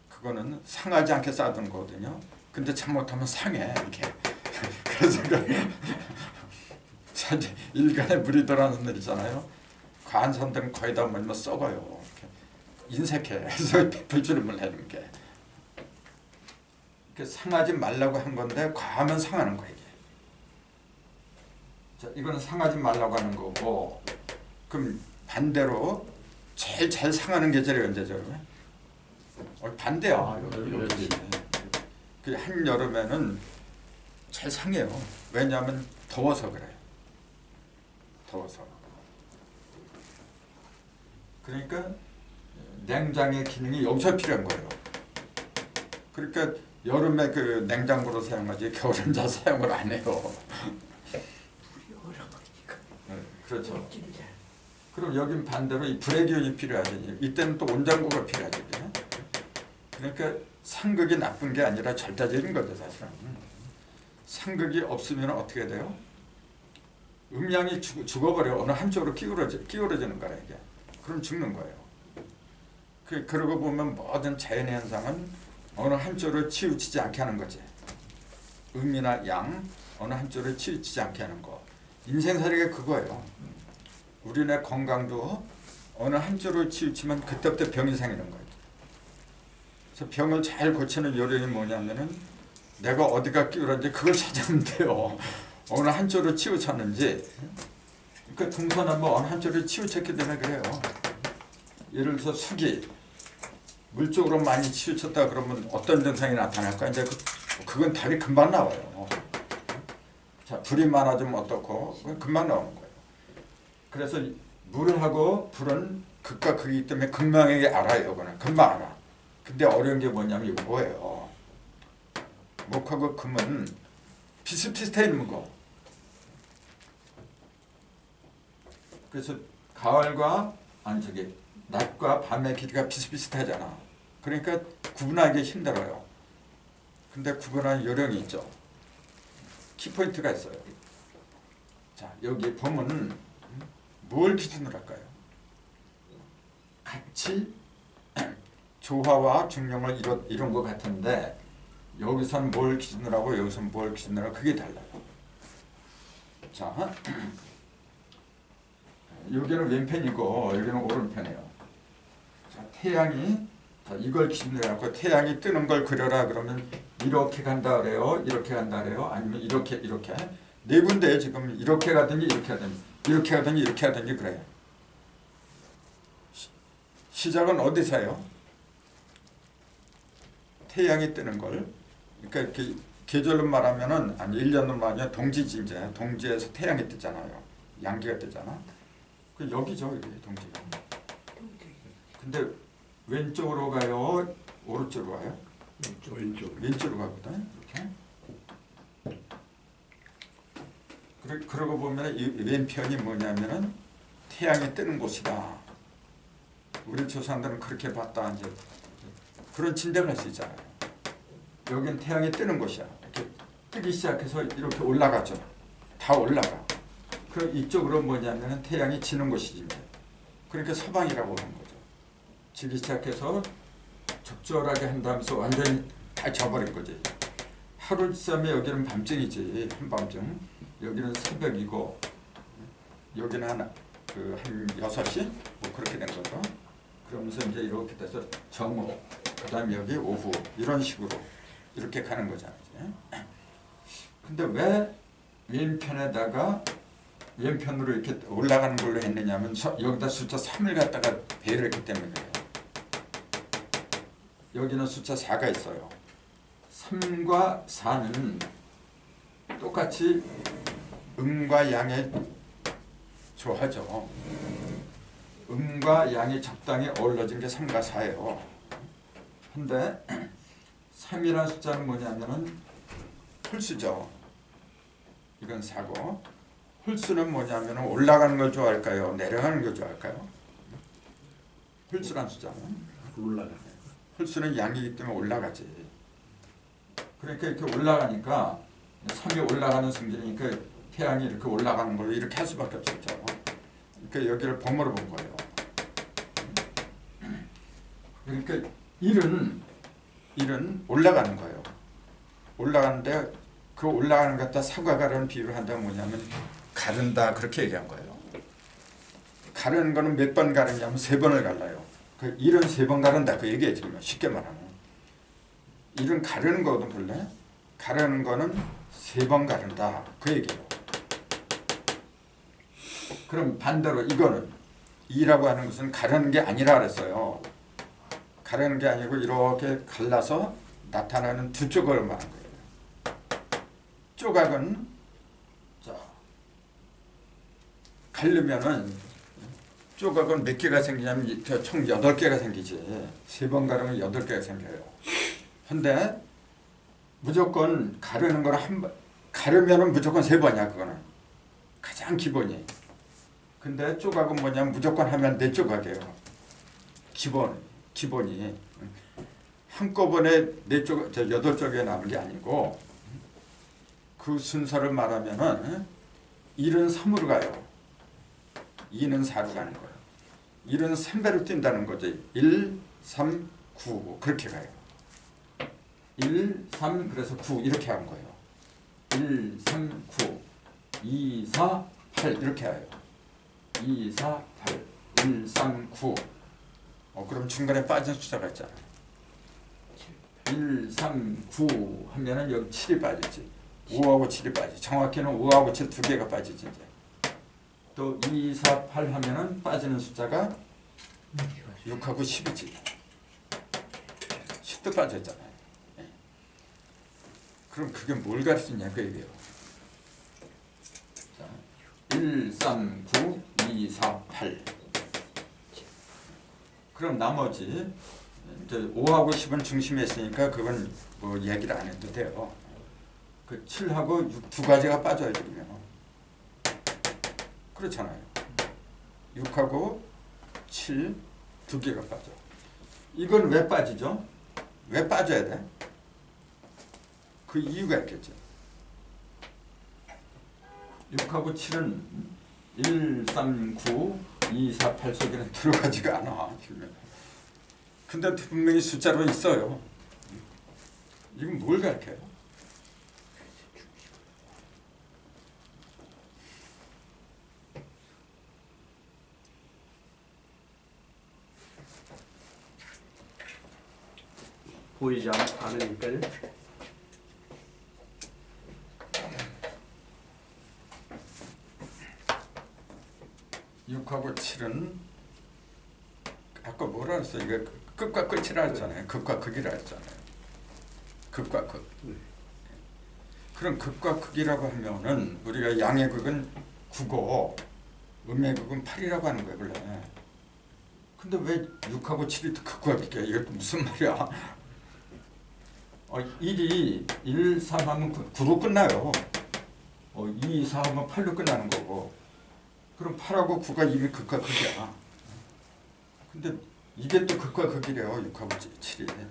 Speaker 1: 그거는 상하지 않게 쌓아두는 거거든요. 근데 잘못하면 상해. 이렇게. 그래서 일간에 물이 들어가는 사람들 있잖아요. 과한 사람들은 거의 다 뭐냐면 썩어요. 이렇게. 인색해. 그래서 불주름을 해는 게. 상하지 말라고 한 건데 과하면 상하는 거예요. 이게. 자, 이거는 상하지 말라고 하는 거고, 그럼 반대로 제일 잘 상하는 계절이 언제죠? 반대야. 여기. 그 한여름에는 잘 상해요. 왜냐하면 더워서 그래요. 더워서. 그러니까 냉장의 기능이 여기서 필요한 거예요. 그러니까 여름에 그 냉장고로 사용하지 겨울엔 잘 사용을 안 해요. 네, 그렇죠. 그럼 여긴 반대로 이 불의 기운이 필요하지. 이때는 또 온장고가 필요하지. 그러니까 상극이 나쁜 게 아니라 절대적인 거죠, 사실은. 상극이 없으면 어떻게 돼요? 음양이 죽어버려. 어느 한쪽으로 기울어지는 거라 이게. 그럼 죽는 거예요. 그러고 보면 모든 자연의 현상은 어느 한쪽으로 치우치지 않게 하는 거지. 음이나 양 어느 한쪽으로 치우치지 않게 하는 거. 인생살이가 그거예요. 우리네 건강도 어느 한쪽으로 치우치면 그때부터 병이 생기는 거예요. 그래서 병을 잘 고치는 요령이 뭐냐면은 내가 어디가 기울었는지 그걸 찾으면 돼요. 어느 한쪽으로 치우쳤는지. 그러니까 동서는 뭐 어느 한쪽으로 치우쳤기 때문에 그래요. 예를 들어서 숙이 물 쪽으로 많이 치우쳤다 그러면 어떤 증상이 나타날까? 이제 그건 답이 금방 나와요. 자, 불이 많아지면 어떻고? 그건 금방 나오는 거예요. 그래서 물하고 불은 극과 극이기 때문에 극명하게 알아요. 그거는 금방 알아. 근데 어려운 게 뭐냐면 이거예요. 목하고 금은 비슷비슷해 있는 거. 그래서 가을과 낮과 밤의 길이가 비슷비슷하잖아. 그러니까 구분하기 힘들어요. 근데 구분하는 요령이 있죠. 키포인트가 있어요. 자, 여기 보면은 뭘 기준으로 할까요? 같이 조화와 중용을 이룬 것 같은데 여기서는 뭘 기준으로 하고 여기서는 뭘 기준으로 하고 그게 달라요. 자, 여기는 왼편이고 여기는 오른편이에요. 자, 태양이 이걸 기준으로 해서 태양이 뜨는 걸 그려라 그러면 이렇게 간다 그래요? 이렇게 간다 그래요? 아니면 이렇게 네 군데 지금 이렇게 가든지 이렇게 가든지 이렇게 가든지 이렇게 하든지 그래요. 시작은 어디서 해요? 태양이 뜨는 걸. 그러니까 이렇게 계절로 말하면은 아니 1년으로 말하면 동지진제. 동지에서 태양이 뜨잖아요. 양기가 뜨잖아. 그 여기죠, 이게 동지가. 근데 왼쪽으로 가요? 오른쪽으로 가요? 왼쪽으로 가거든. 이렇게. 그러고 보면 이 왼편이 뭐냐면은 태양이 뜨는 곳이다. 우리 조상들은 그렇게 봤다. 이제 그런 진단을 할 수 있잖아요. 여긴 태양이 뜨는 곳이야. 이렇게 뜨기 시작해서 이렇게 올라가죠. 다 올라가. 그 이쪽으로 뭐냐면은 태양이 지는 곳이지. 그러니까 서방이라고 하는 거죠. 지기 시작해서 적절하게 한다면서 완전히 다 져버린 거지. 하루 지나면 여기는 밤중이지. 한밤중. 여기는 새벽이고 여기는 한 6시? 뭐 그렇게 된 거죠. 그러면서 이제 이렇게 돼서 정오, 그 다음에 여기 오후 이런 식으로 이렇게 가는 거잖아요. 근데 왜 왼편으로 이렇게 올라가는 걸로 했느냐면 여기다 숫자 3을 갖다가 배를 했기 때문에 그래요. 여기는 숫자 4가 있어요. 3과 4는 똑같이 음과 양의 조화죠. 음과 양이 적당히 어우러진 게 3과 4예요. 근데 3이라는 숫자는 뭐냐면은 홀수죠. 이건 4고 홀수는 뭐냐면은 올라가는 걸 좋아할까요? 내려가는 걸 좋아할까요? 홀수란 숫자는
Speaker 3: 올라가.
Speaker 1: 홀수는 양이기 때문에 올라가지. 그러니까 이렇게 올라가니까 3이 올라가는 승질이니까 태양이 이렇게 올라가는 걸로 이렇게 할 수밖에 없었죠. 그러니까 여기를 범으로 본 거예요. 그러니까 일은 올라가는 거예요. 올라가는데 그 올라가는 것 갖다 사과가라는 비유를 한다면 뭐냐면 가른다 그렇게 얘기한 거예요. 가르는 거는 몇 번 가르냐면 3번을 갈라요. 그 일은 3번 가른다 그 얘기예요. 지금 쉽게 말하면. 1은 가르는 거거든 본래. 가르는 거는 3번 가른다 그 얘기예요. 그럼 반대로 이거는 2라고 하는 것은 가르는 게 아니라 그랬어요. 가르는 게 아니고 이렇게 갈라서 나타나는 두 조각을 말한 거예요. 조각은 자 가르면은 조각은 몇 개가 생기냐면 총 8개가 생기지. 3번 가르면 8개가 생겨요. 근데 무조건 가르는 거는 가르면은 무조건 3번이야 그거는. 가장 기본이. 근데 조각은 뭐냐면 무조건 하면 4조각이에요. 기본이. 한꺼번에 8쪽에 나오는 게 아니고 그 순서를 말하면은 1은 3으로 가요. 2는 4로 가는 거예요. 1은 3배로 뛴다는 거지. 1, 3, 9 그렇게 가요. 1, 3 그래서 9 이렇게 하는 거예요. 1, 3, 9 2, 4, 8 이렇게 해요. 2, 4, 8 1, 3, 9 그럼 중간에 빠진 숫자가 있잖아요. 1, 3, 9 하면은 여기 7이 빠지지. 5하고 7이 빠지지. 정확히는 5하고 7 두 개가 빠지지 이제. 또 2, 4, 8 하면은 빠지는 숫자가 6하고 10이지. 10도 빠졌잖아요. 그럼 그게 뭘 가르치냐 그 얘기예요. 자, 1, 3, 9, 2, 4, 8 그럼 나머지 이제 5하고 10은 중심에 있으니까 그건 뭐 얘기를 안 해도 돼요. 그 7하고 6 두 가지가 빠져야지 그러면. 그렇잖아요. 6하고 7 두 개가 빠져. 이건 왜 빠지죠? 왜 빠져야 돼? 그 이유가 있겠죠. 6하고 7은 1, 3, 9, 2, 4, 8 속에는 들어가지가 않아. 근데 분명히 숫자로 있어요. 이건 뭘 가르쳐요?
Speaker 3: 보이지 않으니까요.
Speaker 1: 하고 7은 아까 뭐라 했어요? 이게 극과 끝이라 했잖아요. 극과 극이라 했잖아요. 극과 극. 그럼 극과 극이라고 하면은 우리가 양의 극은 9고 음의 극은 8이라고 하는 거예요, 원래. 근데 왜 6하고 7이 극과 극이야? 이게 무슨 말이야? 1이 1, 3 하면 9로 끝나요. 2, 4 하면 8로 끝나는 거고. 그럼 8하고 9가 이미 극과 극이야. 근데 이게 또 극과 극이래요. 6하고 7이.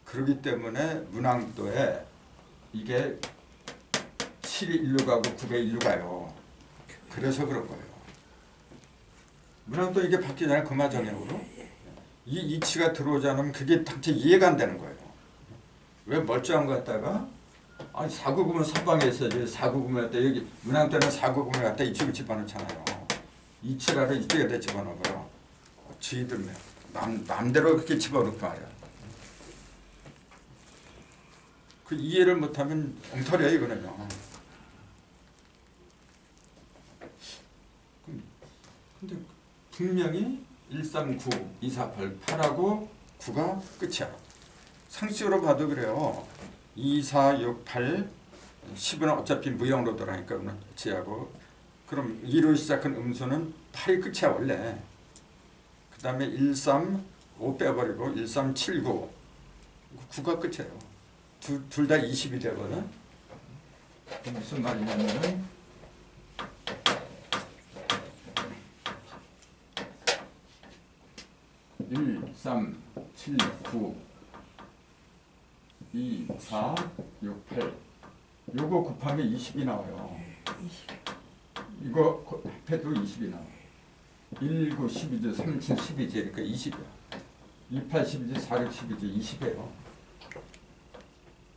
Speaker 1: 그렇기 때문에 문항도에 이게 7이 1로 가고 9가 1로 가요. 그래서 그런 거예요. 문항도 이게 바뀌잖아요. 금화정형으로. 이 이치가 들어오지 않으면 그게 당체 이해가 안 되는 거예요. 왜 멀쩡한 거 갖다가 아니 499면 선방에 있어야지. 499면 갖다 여기 문항 때는 499면 갖다 이쪽에 집어넣잖아요. 이치라를 이쪽에다 집어넣어버려. 지들 마음대로 그렇게 집어넣고 말이야. 그 이해를 못하면 엉터리야 이거는요. 근데 분명히 1, 3, 9, 2, 4, 8, 8하고 9가 끝이야. 상식으로 봐도 그래요. 2, 4, 6, 8, 10은 어차피 무형으로 돌아가니까 지하고 그럼 2로 시작한 음수는 8이 끝이야 원래. 그 다음에 1, 3, 5 빼버리고 1, 3, 7, 9 9가 끝이에요. 둘 다 20이 되거든. 무슨 말이냐면은 1, 3, 7, 9 2, 4, 6, 8 요거 곱하면 20이 나와요. 이거 합해도 20이 나와요. 1, 9, 10이죠. 3, 7, 10이지. 그러니까 20이야. 2, 8, 10이지. 4, 6, 10이지. 20이에요.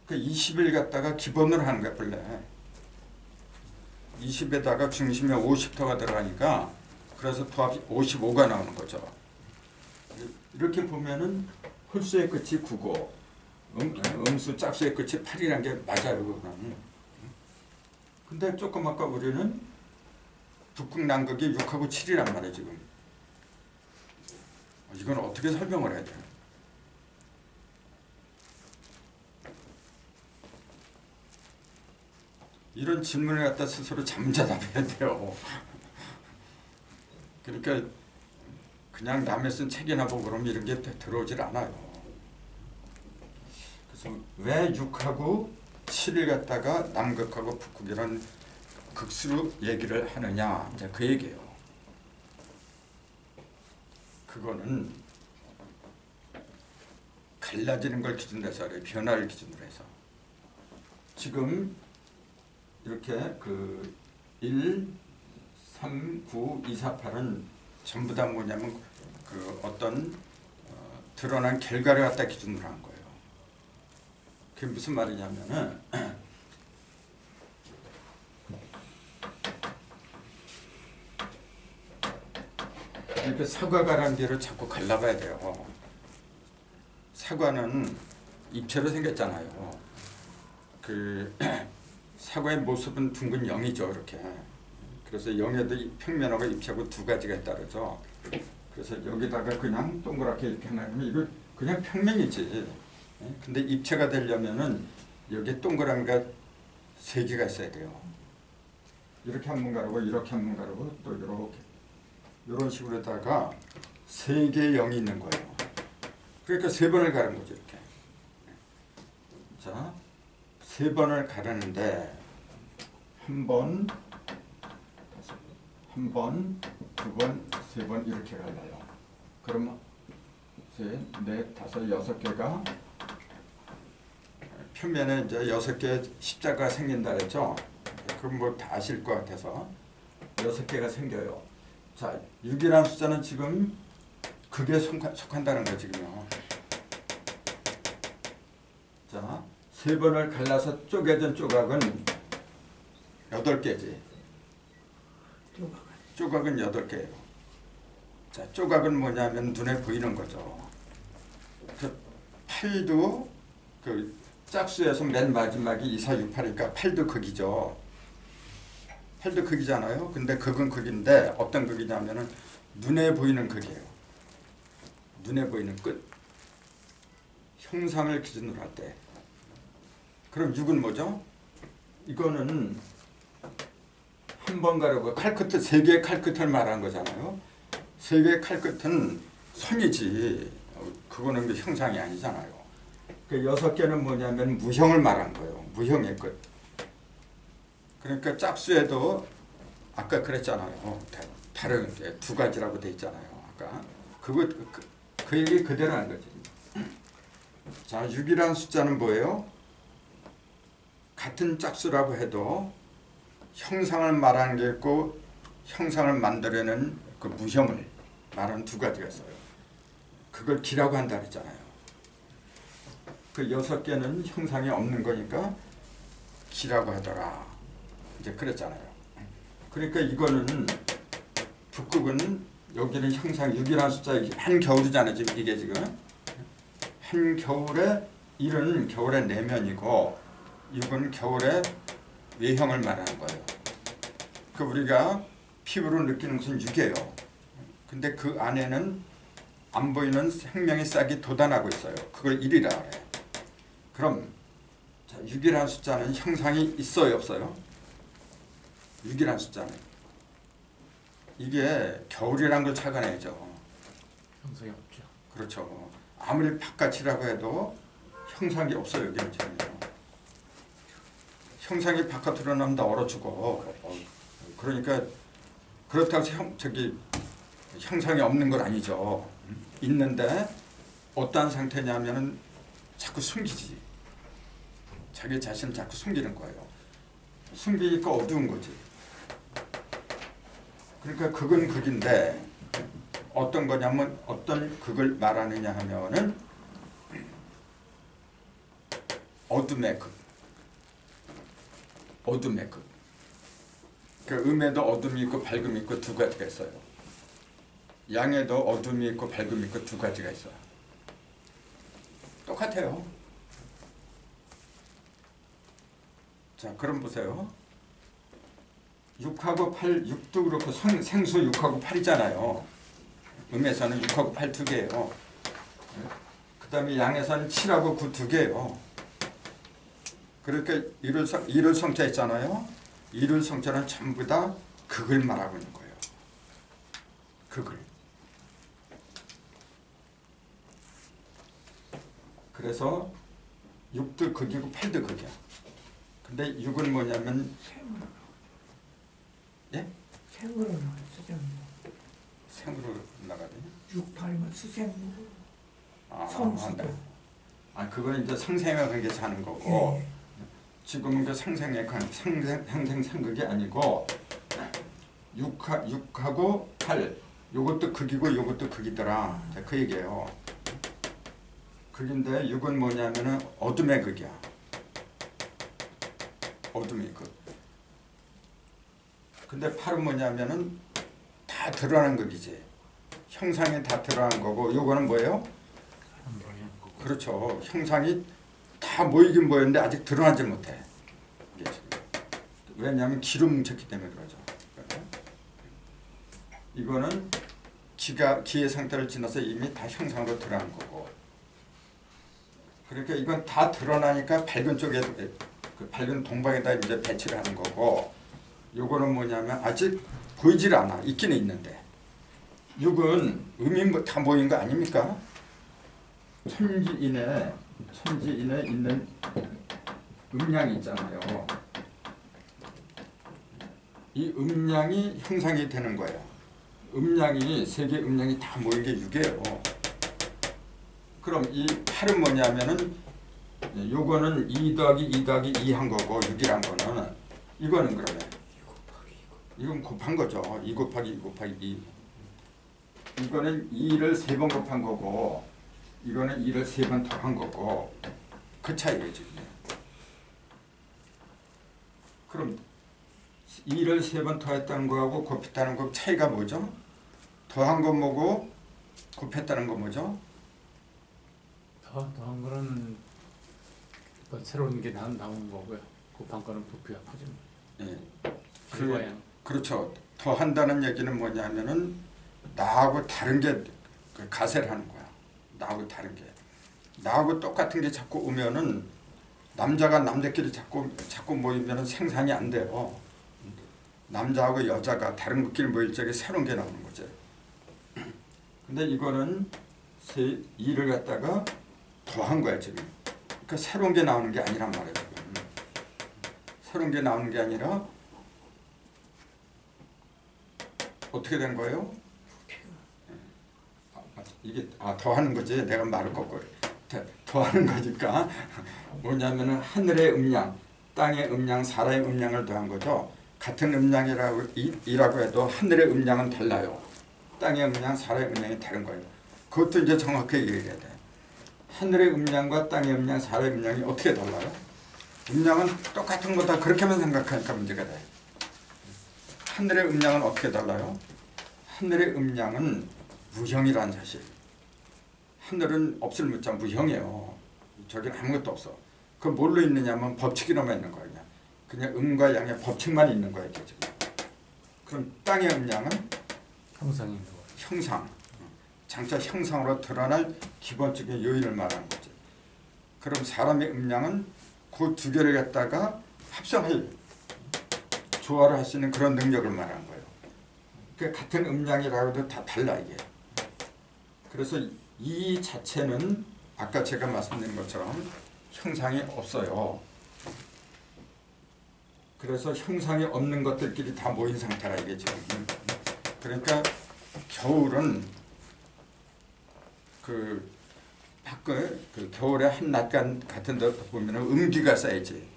Speaker 1: 그 20을 갖다가 기본으로 하는 거야 원래. 20에다가 중심에 50터가 들어가니까 그래서 도합이 55가 나오는 거죠. 이렇게 보면은 홀수의 끝이 9고 음수 짝수의 끝이 8이란 게 맞아요. 그거는. 근데 조금 아까 우리는 북극남극이 6하고 7이란 말이에요. 지금. 이건 어떻게 설명을 해야 돼요? 이런 질문을 갖다 스스로 잠자답해야 돼요. 그러니까 그냥 남의 쓴 책이나 보고 그러면 이런 게 들어오질 않아요. 그래서 왜 6하고 7을 갖다가 남극하고 북극이라는 극수로 얘기를 하느냐, 이제 그 얘기예요. 그거는 갈라지는 걸 기준으로 해서 그래요. 변화를 기준으로 해서. 지금 이렇게 그 1, 3, 9, 2, 4, 8은 전부 다 뭐냐면 그 어떤 드러난 결과를 갖다 기준으로 한 거예요. 그게 무슨 말이냐면은 이렇게 사과가라는 게를 자꾸 갈라봐야 돼요. 사과는 입체로 생겼잖아요. 그 사과의 모습은 둥근 0이죠, 이렇게. 그래서 0에도 평면하고 입체하고 두 가지가 따르죠. 그래서 여기다가 그냥 동그랗게 이렇게 해놓으면 이거 그냥 평면이지. 근데 입체가 되려면은 여기 동그라미가 3개가 있어야 돼요. 이렇게 한 번 가르고 이렇게 한 번 가르고 또 이렇게 이런 식으로다가 3개의 0이 있는 거예요. 그러니까 3번을 가른 거죠, 이렇게. 자, 3번을 가르는데 한 번, 두 번, 3번 이렇게 갈라요. 그러면 셋, 넷, 다섯, 6개가 표면에 이제 6개 십자가 생긴다 그랬죠. 그럼 뭐 다 아실 것 같아서 6개가 생겨요. 자, 6이라는 숫자는 지금 극에 속한다는 거 지금요. 자, 3번을 갈라서 쪼개진 조각은 8개지. 조각은 8개예요. 자, 조각은 뭐냐면 눈에 보이는 거죠. 그 8도 그 짝수에서 맨 마지막이 2, 4, 6, 8이니까 8도 극이죠. 8도 극이잖아요. 근데 극은 극인데 어떤 극이냐면은 눈에 보이는 극이에요. 눈에 보이는 끝. 형상을 기준으로 할 때. 그럼 6은 뭐죠? 이거는 한 번 가르고 칼끝을 3개의 칼끝을 말하는 거잖아요. 3개의 칼끝은 선이지. 그거는 그 형상이 아니잖아요. 그 6개는 뭐냐면 무형을 말하는 거예요. 무형의 끝. 그러니까 짝수에도 아까 그랬잖아요. 다른 게 2가지라고 돼 있잖아요. 아까 그 얘기 그대로 하는 거지. 자, 6이라는 숫자는 뭐예요? 같은 짝수라고 해도 형상을 말하는 게 있고 형상을 만들어내는 그 무형을 말하는 2가지가 있어요. 그걸 기라고 한다 그랬잖아요. 그 6개는 형상이 없는 거니까 기라고 하더라. 이제 그랬잖아요. 그러니까 이거는 북극은 여기는 형상 6이라는 숫자 한 겨울이잖아요. 지금 이게 지금 한 겨울에 1은 겨울의 내면이고 6은 겨울의 외형을 말하는 거예요. 그 우리가 피부로 느끼는 것은 6이에요. 근데 그 안에는 안 보이는 생명의 싹이 돋아나고 있어요. 그걸 1이라 그래. 그럼 자, 6이라는 숫자는 형상이 있어요, 없어요? 6이라는 숫자는 이게 겨울이라는 걸 착안해야죠.
Speaker 2: 형상이 없죠.
Speaker 1: 그렇죠. 아무리 바깥이라고 해도 형상이 없어요. 여기는 지금. 형상이 바깥으로 나면 다 얼어 죽어. 그러니까 그렇다고 형상이 없는 건 아니죠. 있는데 어떠한 상태냐면은 자꾸 숨기지. 자기 자신을 자꾸 숨기는 거예요. 숨기니까 어두운 거지. 그러니까 극은 극인데 어떤 거냐면 어떤 극을 말하느냐 하면은 어둠의 극. 어둠의 극. 그 음에도 어둠이 있고 밝음이 있고 2가지가 있어요. 양에도 어둠이 있고 밝음이 있고 두 가지가 있어요. 똑같아요. 자, 그럼 보세요. 6하고 8, 6도 그렇고 생수 6하고 8이잖아요. 음에서는 6하고 8 두 개예요. 그 다음에 양에서는 7하고 9 두 개예요. 그렇게 이를 성자 있잖아요. 이를 성자는 전부 다 극을 말하고 있는 거예요. 극을. 그래서 6도 극이고 8도 극이야. 근데 6은 뭐냐면
Speaker 4: 생으로.
Speaker 1: 예?
Speaker 4: 생으로 나와 수생으로.
Speaker 1: 생으로 나가거든요.
Speaker 4: 6, 8은 수생으로.
Speaker 1: 아,
Speaker 4: 성수도.
Speaker 1: 네. 아, 그건 이제 상생의 관계에서 하는 거고
Speaker 4: 예.
Speaker 1: 지금은 그 상생의 상생상극이 아니고 6하고 8 요것도 극이고 요것도 극이더라. 그 얘기예요. 극인데 6은 뭐냐면은 어둠의 극이야. 어둠의 극. 근데 8은 뭐냐면은 다 드러난 극이지. 형상이 다 드러난 거고 요거는 뭐예요?
Speaker 2: 안 보이는 거고.
Speaker 1: 그렇죠. 형상이 다 모이긴 모였는데 아직 드러나지 못해. 이게 지금. 왜냐하면 기로 뭉쳤기 때문에 그러죠. 이거는 기의 상태를 지나서 이미 다 형상으로 드러난 거고. 그러니까 이건 다 드러나니까 밝은 쪽에 그 밝은 동방에다 이제 배치를 하는 거고. 요거는 뭐냐면 아직 보이질 않아. 있기는 있는데. 6은 음이 다 모인 거 아닙니까? 천지인에 있는 음량이 있잖아요. 이 음량이 형상이 되는 거예요. 음량이 세계 음량이 다 모인 게 6이에요. 그럼 이 8은 뭐냐면은 요거는 2 더하기 2 더하기 2 한 거고 6이란 거는 이거는 그러면 이건 곱한 거죠. 2 곱하기 2 곱하기 2. 이거는 2를 3번 곱한 거고 이거는 2를 3번 더한 거고 그 차이예요 지금. 그럼 2를 3번 더했다는 거하고 곱했다는 거 차이가 뭐죠? 더한 거 뭐고 곱했다는 거 뭐죠?
Speaker 2: 더한 거는 뭐 새로운 게 나온 거고요. 곱한 거는 부피가 크죠.
Speaker 1: 예.
Speaker 2: 질과 양.
Speaker 1: 그렇죠. 더한다는 얘기는 뭐냐면은 나하고 다른 게 가세를 하는 거야. 나하고 다른 게. 나하고 똑같은 게 자꾸 오면은 남자가 남자끼리 자꾸 모이면은 생산이 안 돼요. 남자하고 여자가 다른 것끼리 모일 적에 새로운 게 나오는 거죠. 근데 이거는 2를 갖다가 더한 거야 지금. 그러니까 새로운 게 나오는 게 아니란 말이에요 지금. 새로운 게 나오는 게 아니라 어떻게 된 거예요? 이게 더하는 거지. 내가 말을 거꾸로 더하는 거니까 뭐냐면은 하늘의 음량, 땅의 음량, 사람의 음량을 더한 거죠. 같은 음량이라고 해도 하늘의 음량은 달라요. 땅의 음량, 사람의 음량이 다른 거예요. 그것도 이제 정확하게 얘기해야 돼. 하늘의 음량과 땅의 음량, 사람의 음량이 어떻게 달라요? 음량은 똑같은 거다 그렇게만 생각하니까 문제가 돼. 하늘의 음량은 어떻게 달라요? 하늘의 음량은 무형이라는 사실. 하늘은 없을 무자 무형이에요. 저기는 아무것도 없어. 그 뭘로 있느냐면 법칙이로만 있는 거야. 그냥 음과 양의 법칙만 있는 거야 지금. 그럼 땅의 음량은
Speaker 2: 형상인 거고.
Speaker 1: 형상. 장차 형상으로 드러날 기본적인 요인을 말하는 거지. 그럼 사람의 음량은 그 두 개를 갖다가 합성할 조화를 할 수 있는 그런 능력을 말하는 거예요. 그러니까 같은 음량이라고 해도 다 달라 이게. 그래서 이 자체는 아까 제가 말씀드린 것처럼 형상이 없어요. 그래서 형상이 없는 것들끼리 다 모인 상태라 이게 지금. 그러니까 겨울은 그 겨울에 한낮 같은 데 보면 음기가 쌓이지.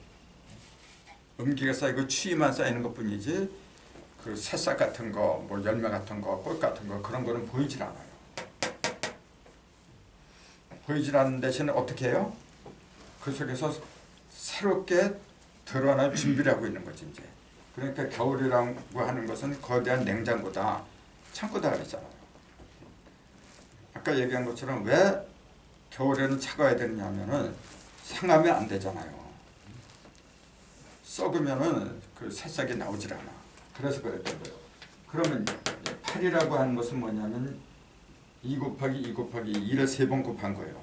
Speaker 1: 음기가 쌓이고 추위만 쌓이는 것뿐이지 그 새싹 같은 거, 뭐 열매 같은 거, 꽃 같은 거 그런 거는 보이질 않아요. 보이질 않는 대신에 어떻게 해요? 그 속에서 새롭게 드러날 준비를 하고 있는 거지 이제. 그러니까 겨울이라고 하는 것은 거대한 냉장고다, 창고다 그랬잖아요. 아까 얘기한 것처럼 왜 겨울에는 차가워야 되느냐면은 상하면 안 되잖아요. 썩으면은 그 새싹이 나오질 않아. 그래서 그랬던 거예요. 그러면 8이라고 하는 것은 뭐냐면 2 곱하기 2 곱하기 2를 3번 곱한 거예요.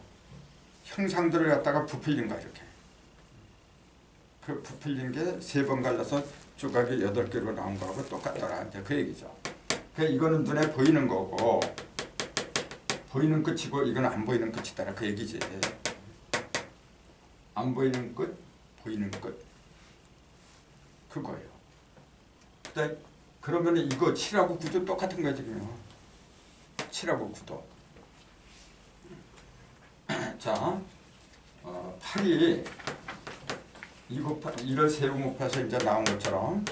Speaker 1: 형상들을 갖다가 부풀린 거야 이렇게. 그 부풀린 게 3번 갈라서 조각이 8개로 나온 거하고 똑같더라. 이제 그 얘기죠. 그러니까 이거는 눈에 보이는 거고 보이는 끝이고 이건 안 보이는 끝이다. 그 얘기지. 안 보이는 끝, 보이는 끝. 그거예요. 그러면 이거 7하고 9도 똑같은 거야 지금요. 7하고 9도. 자, 8이 2를 3번 곱해서 이제 나온 것처럼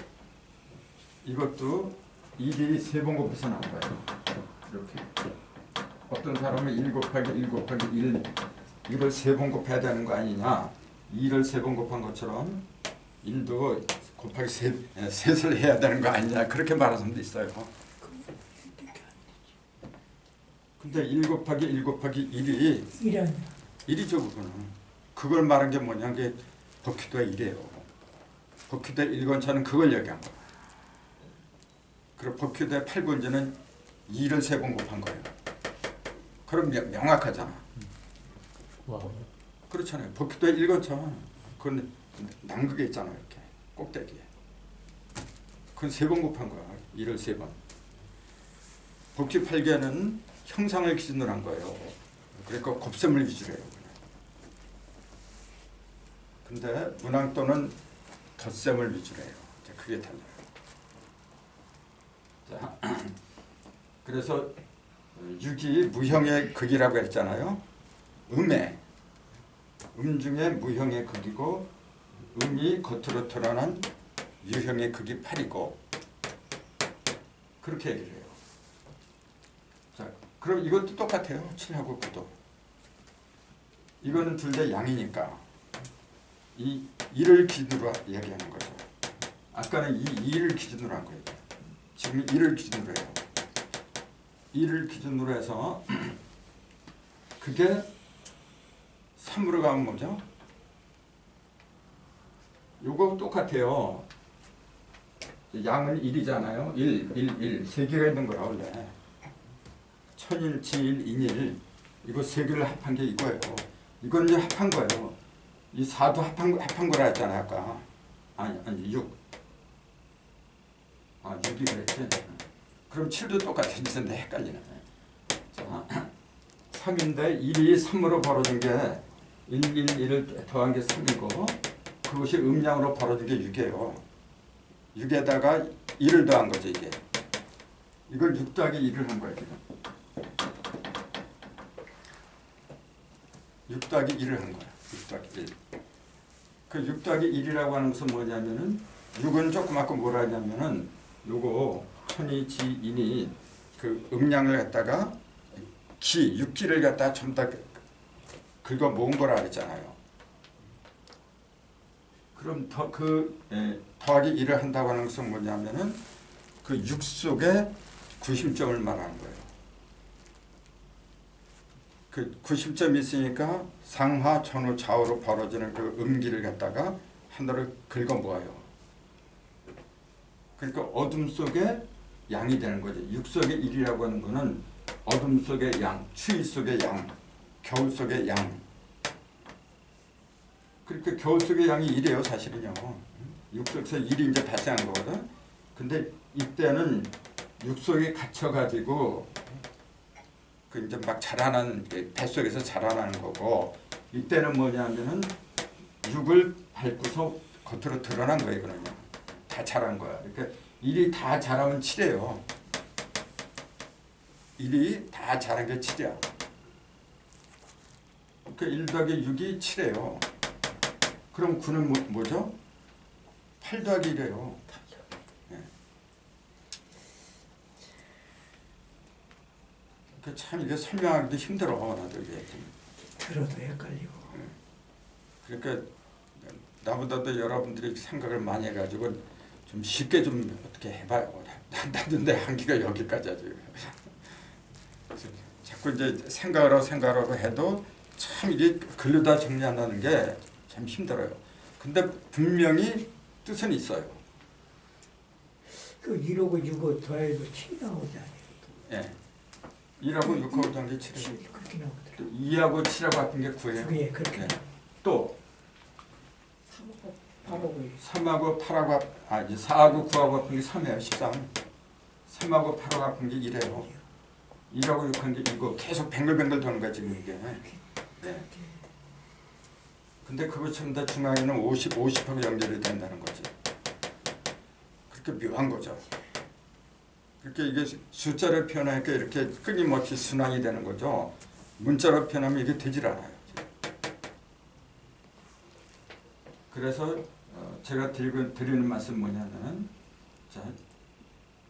Speaker 1: 이것도 1이 3번 곱해서 나온 거예요. 이렇게. 어떤 사람은 1 곱하기 1 곱하기 1을 3번 곱해야 되는 거 아니냐. 2를 3번 곱한 것처럼 1도 곱하기 3을 해야 되는 거 아니냐. 그렇게 말하는 사람도 있어요. 근데 1 곱하기 1 곱하기 1이
Speaker 4: 이런
Speaker 1: 1이죠 그거는. 그걸 말한 게 뭐냐. 게 버퀴도의 1이에요. 버퀴도의 1권차는 그걸 얘기한 거야. 그리고 버퀴도의 8권제는 2를 3번 곱한 거예요. 그럼 명확하잖아.
Speaker 2: 와.
Speaker 1: 그렇잖아요. 버퀴도의 1권차. 그건 남극에 있잖아 이렇게 꼭대기에. 그건 3번 곱한 거야. 2를 3번. 버퀴 8개는 형상을 기준으로 한 거예요. 그러니까 곱셈을 기준으로 해요. 근데 문항도는 덧셈을 위주로 해요. 그게 달라요. 자, 그래서 6이 무형의 극이라고 했잖아요. 음 중에 무형의 극이고 음이 겉으로 드러난 유형의 극이 8이고 그렇게 얘기를 해요. 자, 그럼 이것도 똑같아요. 7하고 9도. 이거는 둘 다 양이니까 이 1을 기준으로 얘기하는 거죠. 아까는 이 2를 기준으로 한 거예요. 지금 1을 기준으로 해요. 1을 기준으로 해서 그게 3으로 가면 뭐죠? 요거 똑같아요. 양은 1이잖아요. 1 세 개가 있는 거라 원래. 천일, 지일, 인일 이거 세 개를 합한 게 이거예요. 이건 이제 합한 거예요. 이 4도 합한 거라 했잖아요 아까. 아니 6. 6이 그랬지. 그럼 7도 똑같은데 헷갈리네. 자, 3인데 1이 3으로 벌어진 게 1을 더한 게 3이고 그것이 음량으로 벌어진 게 6이에요. 6에다가 1을 더한 거죠 이게. 이걸 6 더하기 1을 한 거예요 지금. 6 더하기 1을 한 거야. 6 더하기 1. 그 6 더하기 1이라고 하는 것은 뭐냐면은 6은 조그맣고 뭐라 하냐면은 요거 천이 지인이 그 음량을 갖다가 6기를 갖다가 전부 다 긁어 모은 거라 그랬잖아요. 그럼 더하기 1을 한다고 하는 것은 뭐냐면은 그 6 속에 구심점을 말하는 거예요. 그 구심점이 있으니까 상하, 전후, 좌우로 벌어지는 그 음기를 갖다가 하나를 긁어 모아요. 그러니까 어둠 속에 양이 되는 거죠. 6 속의 1이라고 하는 거는 어둠 속의 양, 추위 속의 양, 겨울 속의 양. 그러니까 겨울 속의 양이 1이에요 사실은요. 6 속에서 1이 이제 발생한 거거든. 근데 이때는 6 속에 갇혀가지고 그 이제 막 자라나는 뱃속에서 자라나는 거고 이때는 뭐냐면은 6을 밟고서 겉으로 드러난 거예요. 그러면 다 자란 거야. 그러니까 1이 다 자라면 7이에요. 1이 다 자란 게 7이야. 그러니까 1 더하기 6이 7이에요. 그럼 9는 뭐죠? 8 더하기 1이에요. 참 이게 설명하기도 힘들어. 나도 이게
Speaker 4: 들어도 헷갈리고.
Speaker 1: 그러니까 나보다도 여러분들이 생각을 많이 해가지고 좀 쉽게 좀 어떻게 해봐요. 나도 내 한계가 여기까지야 지금. 자꾸 자꾸 이제 생각하라고 해도 참 이게 글로다 정리한다는 게 참 힘들어요. 근데 분명히 뜻은 있어요.
Speaker 4: 그 1하고 6을 더해도 7이 나오잖아요.
Speaker 1: 예. 2하고 6하고 더한 게 7이에요.
Speaker 4: 7 그렇게 나오더라고요.
Speaker 1: 2하고 7하고 합한 게 9예요.
Speaker 4: 그게 그렇게
Speaker 1: 예. 또
Speaker 4: 3하고
Speaker 1: 3하고 8하고 이제 4하고 9하고 합한 게 3이에요. 13. 3하고 8하고 합한 게 1이에요. 1하고 6한 게 이거 계속 뱅글뱅글 도는 거야 지금 이게. 예. 근데 그거 전부 다 중앙에는 50하고 연결이 된다는 거지. 그렇게 묘한 거죠. 그렇게 이게 숫자로 표현하니까 이렇게 끊임없이 순환이 되는 거죠. 문자로 표현하면 이게 되질 않아요. 그래서 제가 드리는 말씀 뭐냐면, 자,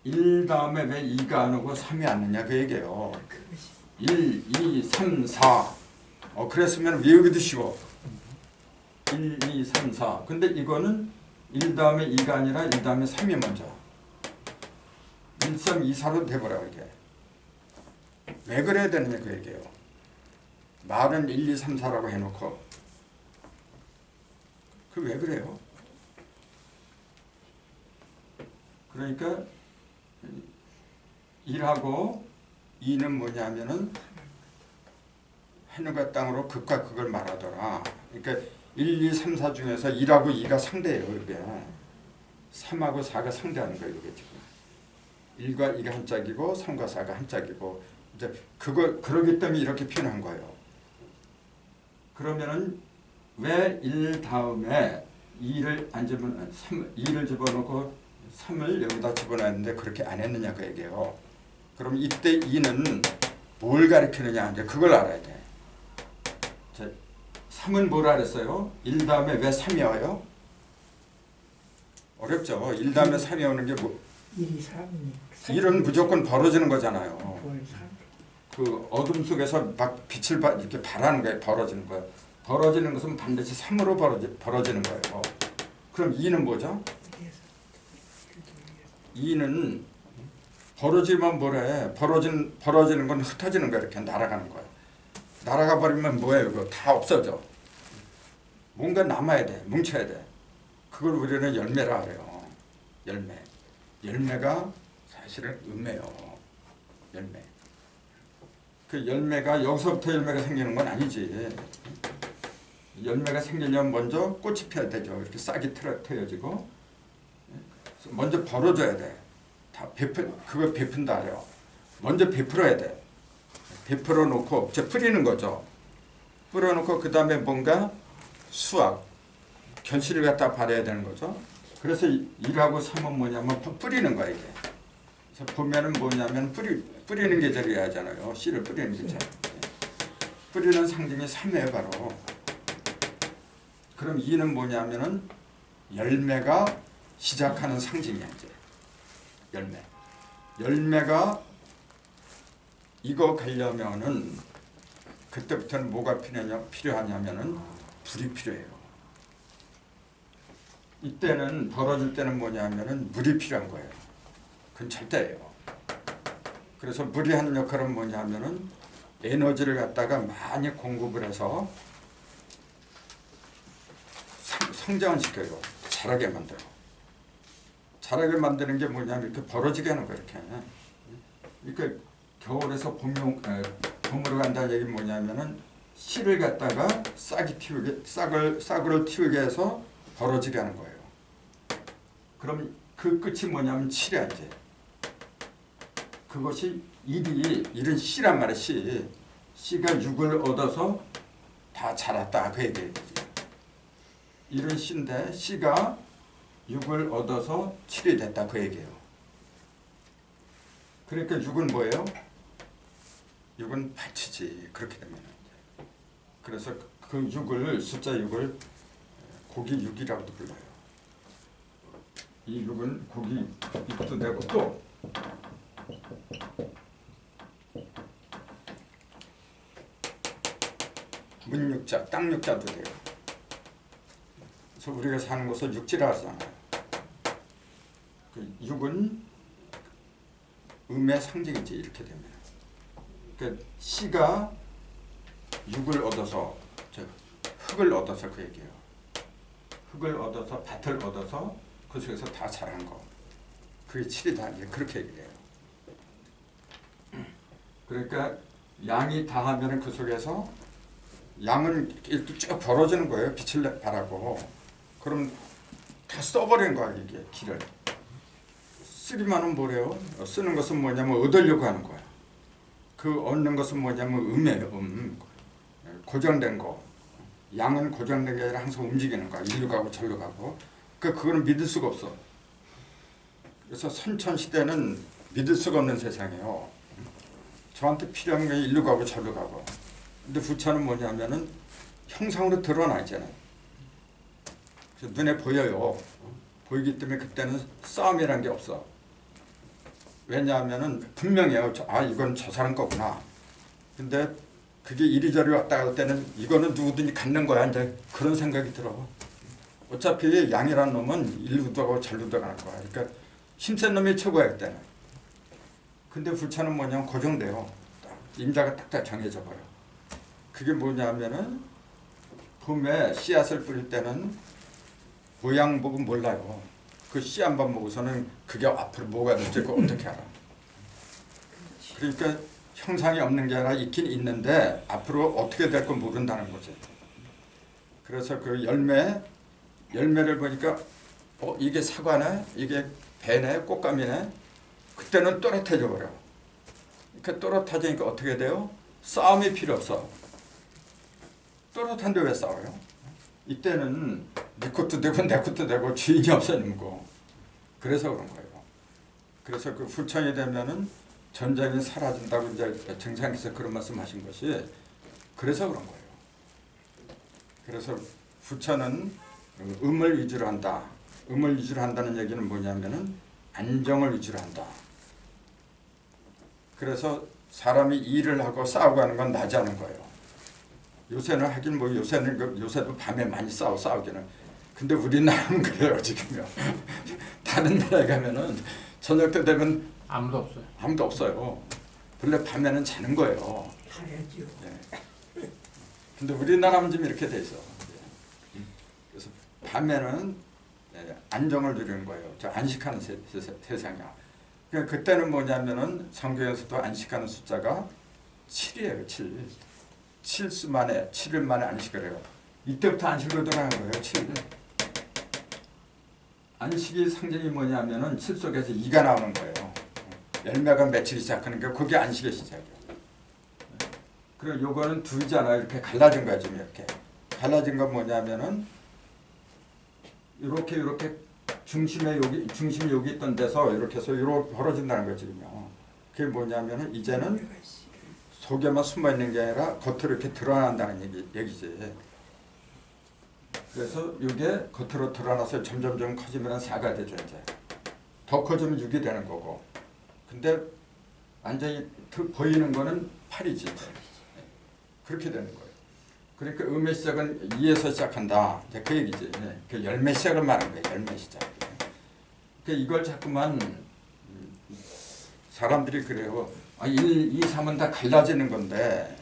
Speaker 1: 1 다음에 왜 2가 안 오고 3이 안 오냐 그 얘기예요. 1, 2, 3, 4. 그랬으면 외우기도 쉬워. 1, 2, 3, 4. 근데 이거는 1 다음에 2가 아니라 1 다음에 3이 먼저. 1, 3, 2, 4로 돼버려 이게. 왜 그래야 되느냐 그 얘기예요. 말은 1, 2, 3, 4라고 해놓고 그 왜 그래요? 그러니까 1하고 2는 뭐냐면은 하늘과 땅으로 극과 극을 말하더라. 그러니까 1, 2, 3, 4 중에서 1하고 2가 상대예요. 이게 3하고 4가 상대하는 거예요. 이게 지금 1과 2가 한 짝이고 3과 4가 한 짝이고 이제 그러기 때문에 이렇게 표현한 거예요. 그러면은 왜 1 다음에 2를 안 집어넣어 2를 집어넣고 3을 여기다 집어넣었는데 그렇게 안 했느냐 그 얘기예요. 그럼 이때 2는 뭘 가리키느냐 이제 그걸 알아야 돼. 자, 3은 뭐라 그랬어요? 1 다음에 왜 3이 와요? 어렵죠. 1 다음에 3이 오는 게 뭐?
Speaker 4: 1이 3이니까
Speaker 1: 1은 무조건 벌어지는 거잖아요.
Speaker 4: 9월 3.
Speaker 1: 그 어둠 속에서 막 빛을 이렇게 발하는 거예요. 벌어지는 거예요. 벌어지는 것은 반드시 3으로 벌어지는 거예요. 그럼 2는 뭐죠? 2는 벌어지면 뭐래? 벌어지는 건 흩어지는 거야. 이렇게 날아가는 거야. 날아가 버리면 뭐예요? 그거 다 없어져. 뭔가 남아야 돼. 뭉쳐야 돼. 그걸 우리는 열매라 그래요. 열매. 열매가 사실은 음매요. 열매. 그 열매가 여기서부터 열매가 생기는 건 아니지. 열매가 생기려면 먼저 꽃이 피어야 되죠. 이렇게 싹이 트여지고 먼저 벌어져야 돼. 다 그걸 베푼다 해요. 먼저 베풀어야 돼. 베풀어 놓고 이제 뿌리는 거죠. 뿌려 놓고 그 다음에 뭔가 수확, 결실을 갖다 발해야 되는 거죠. 그래서 1하고 3은 뭐냐면 뿌리는 거야 이게. 그래서 보면은 뭐냐면 뿌리는 계절이 하잖아요. 씨를 뿌리는 계절. 뿌리는 상징이 3이에요 바로. 그럼 2는 뭐냐면은 열매가 시작하는 상징이야 이제. 열매가 익어가려면은 그때부터는 뭐가 필요하냐면은 불이 필요해요. 이때는 벌어질 때는 뭐냐면은 물이 필요한 거예요. 그건 절대예요. 그래서 물이 하는 역할은 뭐냐면은 에너지를 갖다가 많이 공급을 해서 성장을 시켜요. 자라게 만들어. 자라게 만드는 게 뭐냐면 이렇게 벌어지게 하는 거예요. 이렇게 겨울에서 봄으로 간다는 얘기는 뭐냐면은 씨를 갖다가 싹을 틔우게 해서 벌어지게 하는 거예요. 그럼 그 끝이 뭐냐면 씨야 이제. 그것이 일은 씨란 말이야 씨. 씨가 육을 얻어서 다 자랐다 그 얘기예요. 일은 씨인데 씨가 육을 얻어서 7이 됐다 그 얘기예요. 그러니까 육은 뭐예요? 육은 받치지 그렇게 되면. 그래서 그 육을 숫자 6을 고기 6이라고도 불러요. 이 6은 고기 6도 되고 또 문육자, 땅육자도 돼요. 그래서 우리가 사는 곳을 육지라 하잖아요. 그 육은 음의 상징이지 이렇게 되면. 그 씨가 육을 얻어서 흙을 얻어서 그 얘기예요. 흙을 얻어서 밭을 얻어서 그 속에서 다 자란 거. 그게 7이다. 이제 그렇게 얘기해요. 그러니까 양이 다 하면은 그 속에서 양은 이렇게 쭉 벌어지는 거예요. 빛을 발하고. 그럼 다 써버리는 거야 이게 길을. 쓰기만 하면 뭐래요? 쓰는 것은 뭐냐면 얻으려고 하는 거야. 그 얻는 것은 뭐냐면 음이에요. 고정된 거. 양은 고정된 게 아니라 항상 움직이는 거야. 일로 가고 절로 가고. 그거는 믿을 수가 없어. 그래서 선천시대는 믿을 수가 없는 세상이에요. 저한테 필요한 게 일로 가고 절로 가고. 근데 부처는 뭐냐면은 형상으로 드러나 있잖아요. 그래서 눈에 보여요. 보이기 때문에 그때는 싸움이란 게 없어. 왜냐하면은 분명해요. 이건 저 사람 거구나. 근데 그게 이리저리 왔다 갈 때는 이거는 누구든지 갖는 거야. 이제 그런 생각이 들어. 어차피 양이라는 놈은 일루도 가고 절루도 가는 거야. 그러니까 힘센 놈이 최고야 그때는. 근데 불차는 뭐냐면 고정돼요. 임자가 딱딱 정해져 버려. 그게 뭐냐면은 봄에 씨앗을 뿌릴 때는 모양 보고 몰라요. 그 씨 한 번 보고서는 그게 앞으로 뭐가 될지 그걸 어떻게 알아. 그러니까 형상이 없는 게 아니라 있긴 있는데 앞으로 어떻게 될 건 모른다는 거지. 그래서 그 열매를 보니까 이게 사과네, 이게 배네, 꽃감이네. 그때는 또렷해져 버려. 그러니까 또렷해지니까 어떻게 돼요? 싸움이 필요 없어. 또렷한데 왜 싸워요? 이때는 네 것도 되고 내 것도 되고 주인이 없어지는 거. 그래서 그런 거예요. 그래서 그 불천이 되면은 전쟁이 사라진다고 이제 정상에서 그런 말씀하신 것이 그래서 그런 거예요. 그래서 부처는 음을 위주로 한다. 음을 위주로 한다는 얘기는 뭐냐면은 안정을 위주로 한다. 그래서 사람이 일을 하고 싸우고 하는 건 나지 않은 거예요. 요새는 하긴 뭐 요새도 밤에 많이 싸우기는. 근데 우리나라는 그래요 지금요. 다른 나라에 가면은 저녁 때 되면
Speaker 2: 아무도 없어요.
Speaker 1: 아무도 없어요. 원래 밤에는 자는 거예요.
Speaker 4: 가야죠.
Speaker 1: 네. 근데 우리나라는 좀 이렇게 돼 있어. 그래서 밤에는 안정을 누리는 거예요. 저 안식하는 세상이야. 그러니까 그때는 뭐냐면은 성경에서도 안식하는 숫자가 7이에요. 7. 7수 만에 7일 만에 안식을 해요. 이때부터 안식으로 들어가는 거예요. 7일. 안식의 상징이 뭐냐면은 7 속에서 2가 나오는 거예요. 열매가 맺히기 시작하는 게 그게 안식의 시작이에요. 그리고 요거는 둘이잖아요. 이렇게 갈라진 거야 지금 이렇게. 갈라진 건 뭐냐면은 이렇게 중심이 여기 있던 데서 이렇게 해서 이렇게 벌어진다는 거지 지금요. 그게 뭐냐면은 이제는 속에만 숨어 있는 게 아니라 겉으로 이렇게 드러난다는 얘기지. 그래서 이게 겉으로 드러나서 점점 커지면 4가 되죠 이제. 더 커지면 6이 되는 거고. 근데 완전히 보이는 거는 8이지 이제. 그렇게 되는 거예요. 그러니까 음의 시작은 2에서 시작한다. 이제 그 얘기지. 그 열매 시작을 말하는 거예요. 열매 시작. 그러니까 이걸 자꾸만 사람들이 그래요. 1, 2, 3은 다 갈라지는 건데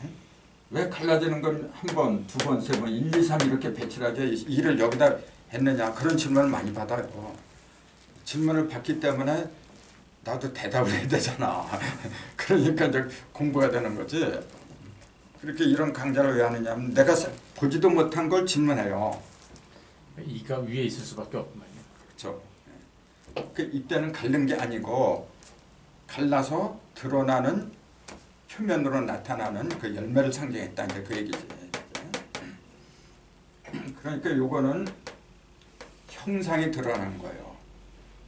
Speaker 1: 왜 갈라지는 건 한 번, 두 번, 세 번, 1, 2, 3 이렇게 배치하게 2를 여기다 했느냐 그런 질문을 많이 받아요. 질문을 받기 때문에 나도 대답을 해야 되잖아. 그러니까 이제 공부해야 되는 거지. 그렇게 이런 강좌를 왜 하느냐면 내가 보지도 못한 걸 질문해요.
Speaker 2: 이가 위에 있을 수밖에 없구만요.
Speaker 1: 그렇죠. 이때는 갈른 게 아니고 갈라서 드러나는 표면으로 나타나는 그 열매를 상징했다 이제 그 얘기지. 그러니까 요거는 형상이 드러나는 거예요.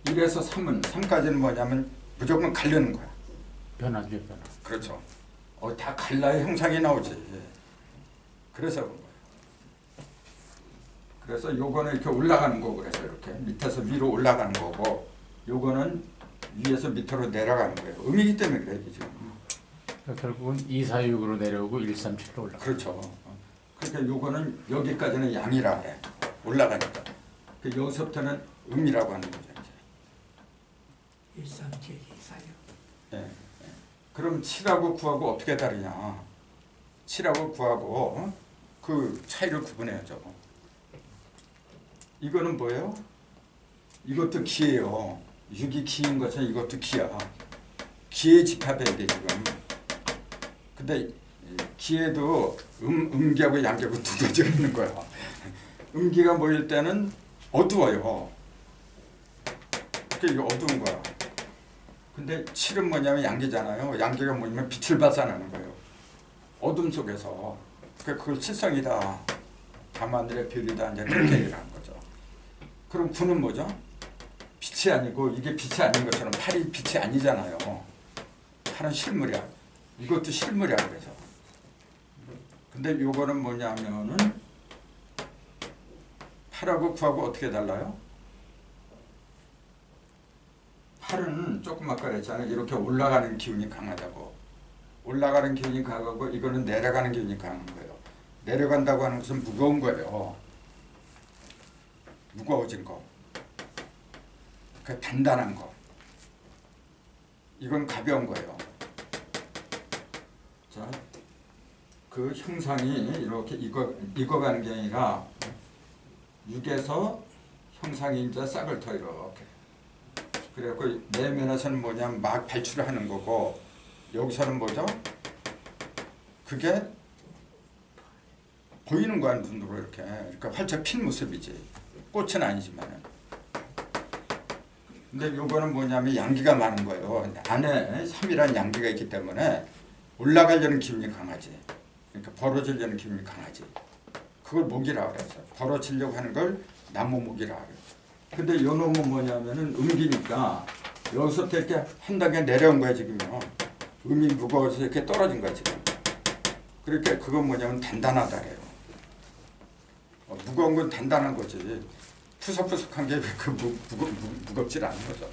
Speaker 1: 1에서 3까지는 뭐냐면 무조건 갈리는 거야.
Speaker 2: 변화죠, 변화.
Speaker 1: 그렇죠. 다 갈라야 형상이 나오지. 그래서 그런 거예요. 그래서 요거는 이렇게 올라가는 거고 그래서 이렇게 밑에서 위로 올라가는 거고 요거는 위에서 밑으로 내려가는 거예요. 음이기 때문에 그래요 지금.
Speaker 2: 그러니까 결국은 2, 4, 6으로 내려오고 1, 3, 7로 올라가.
Speaker 1: 그렇죠. 그러니까 요거는 여기까지는 양이라 그래. 올라가니까. 여기서부터는 음이라고 하는 거죠.
Speaker 4: 1, 3, 7, 2, 4, 6.
Speaker 1: 예. 그럼 7하고 9하고 어떻게 다르냐? 7하고 9하고 그 차이를 구분해야죠. 이거는 뭐예요? 이것도 기예요. 6이 기인 것처럼 이것도 기야. 기에 집합해야 돼 지금. 근데 기에도 음기하고 양기하고 두 가지가 있는 거야. 음기가 모일 때는 어두워요. 그러니까 이거 어두운 거야. 근데 7은 뭐냐면 양기잖아요. 양기가 모이면 빛을 발산하는 거예요. 어둠 속에서. 그걸 칠성이다. 밤하늘의 별이다. 이제 그렇게 얘기를 하는 거죠. 그럼 9는 뭐죠? 빛이 아니고 이게 빛이 아닌 것처럼 8이 빛이 아니잖아요. 8은 실물이야. 이것도 실물이야. 그래서. 근데 요거는 뭐냐면은 8하고 9하고 어떻게 달라요? 8은 조금 아까 그랬잖아요. 이렇게 올라가는 기운이 강하다고. 올라가는 기운이 강하고 이거는 내려가는 기운이 강한 거예요. 내려간다고 하는 것은 무거운 거예요. 무거워진 거. 그 단단한 거. 이건 가벼운 거예요. 자, 그 형상이 이렇게 익어가는 게 아니라 6에서 형상이 이제 싹을 터 이렇게. 그래갖고 내면에서는 뭐냐면 막 발출을 하는 거고 여기서는 뭐죠? 그게 보이는 거야 눈으로 이렇게. 그러니까 활짝 핀 모습이지. 꽃은 아니지만은. 근데 요거는 뭐냐면 양기가 많은 거예요. 안에 3이라는 양기가 있기 때문에 올라가려는 기운이 강하지. 그러니까 벌어지려는 기운이 강하지. 그걸 목이라 그래서 벌어지려고 하는 걸 나무목이라 그래요. 근데 요 놈은 뭐냐면은 음기니까 여기서부터 이렇게 한 단계 내려온 거야 지금요. 음이 무거워서 이렇게 떨어진 거야 지금. 그러니까 그건 뭐냐면 단단하다 그래요. 무거운 건 단단한 거지. 푸석푸석한 게 그 무겁질 않은 거죠.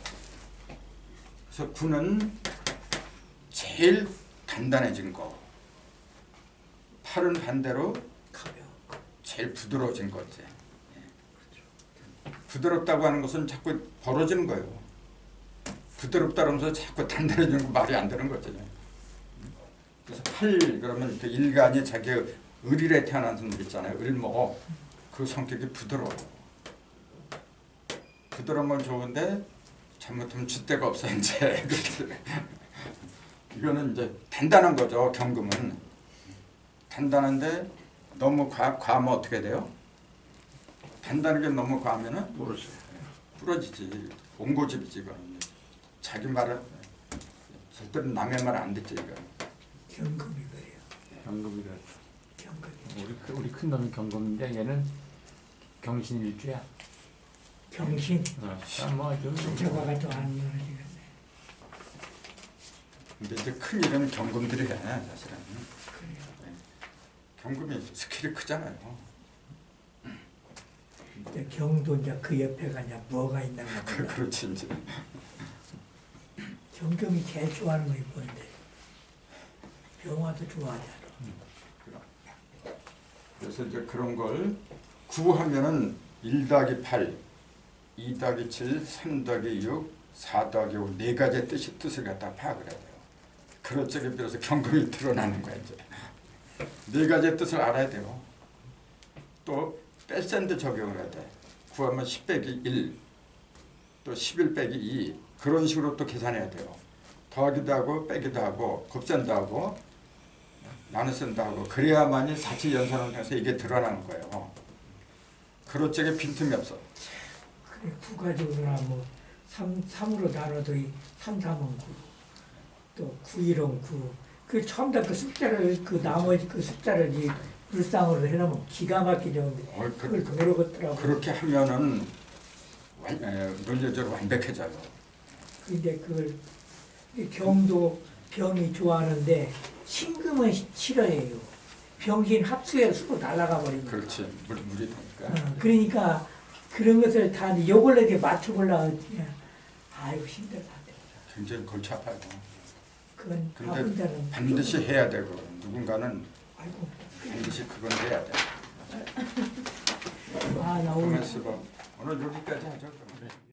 Speaker 1: 그래서 9는 제일 단단해진 거. 8은 반대로
Speaker 4: 가벼워.
Speaker 1: 제일 부드러워진 거지. 부드럽다고 하는 것은 자꾸 벌어지는 거예요. 부드럽다고 하면서 자꾸 단단해지는 거 말이 안 되는 거죠. 그래서 8 그러면 그 일간이 자기 을일에 태어난 분들 있잖아요. 을목. 그 성격이 부드러워요. 부드러운 건 좋은데 잘못하면 줏대가 없어 이제 그렇게. 이거는 이제 단단한 거죠. 경금은 단단한데 너무 과하면 어떻게 돼요? 단단하게 너무 과하면은 부러지지. 옹고집이지 이거는. 자기 말을 절대로 남의 말 안 듣지 이거.
Speaker 4: 경금이 그래요.
Speaker 2: 경금이라.
Speaker 4: 경금이.
Speaker 2: 우리 큰 놈이 경금인데 얘는 경신일주야.
Speaker 4: 경신.
Speaker 2: 뭐좀
Speaker 4: 저거가 또 안 늘어지겠네.
Speaker 1: 근데 이제 큰 일은 경금들이 해 사실은.
Speaker 4: 그래요.
Speaker 1: 경금이 스킬이 크잖아요.
Speaker 4: 이제 경도 이제 그 옆에 가냐 뭐가 있는가 몰라.
Speaker 1: 그렇지 이제.
Speaker 4: 경금이 제일 좋아하는 거 뭔데? 병화도 좋아하잖아.
Speaker 1: 그래서 이제 그런 걸 9 하면은 1 더하기 8, 2 더하기 7, 3 더하기 6, 4 더하기 5 네 가지의 뜻을 갖다 파악을 해야 돼요. 그런 쪽에 비로소 경금이 드러나는 거야 이제. 네 가지의 뜻을 알아야 돼요. 또 뺄셈도 적용을 해야 돼. 9하면 10 빼기 1, 또 11 빼기 2 그런 식으로 또 계산해야 돼요. 더하기도 하고 빼기도 하고 곱셈도 하고 나눗셈도 하고 그래야만이 사치 연산을 해서 이게 드러나는 거예요. 그런 쪽에 빈틈이 없어.
Speaker 4: 그래 두 가지로나 뭐 3으로 나눠도 3, 3은 9, 또 9, 1은 9. 그 처음 다 그 숫자를 그 나머지 그 숫자를 이 불상으로 해놓으면 기가 막히죠. 그걸 더 모르겠더라고.
Speaker 1: 그렇게 하면은 논리적으로 완벽해져요.
Speaker 4: 근데 그걸 이 경도 병이 좋아하는데 신금은 싫어해요. 병신 합수해서 수로 날아가 버리니까.
Speaker 1: 그렇지 물이 되니까.
Speaker 4: 그러니까 그런 것을 다 요걸 이렇게 맞춰보려고 그냥 아이고 힘들다.
Speaker 1: 굉장히 골치 아파요.
Speaker 4: 그건 다
Speaker 1: 근데
Speaker 4: 혼자는
Speaker 1: 반드시 해야 되고 누군가는
Speaker 4: 아이고
Speaker 1: 반드시 그건 해야 돼.
Speaker 4: 나 오늘
Speaker 1: 오늘 여기까지 하죠. 그럼.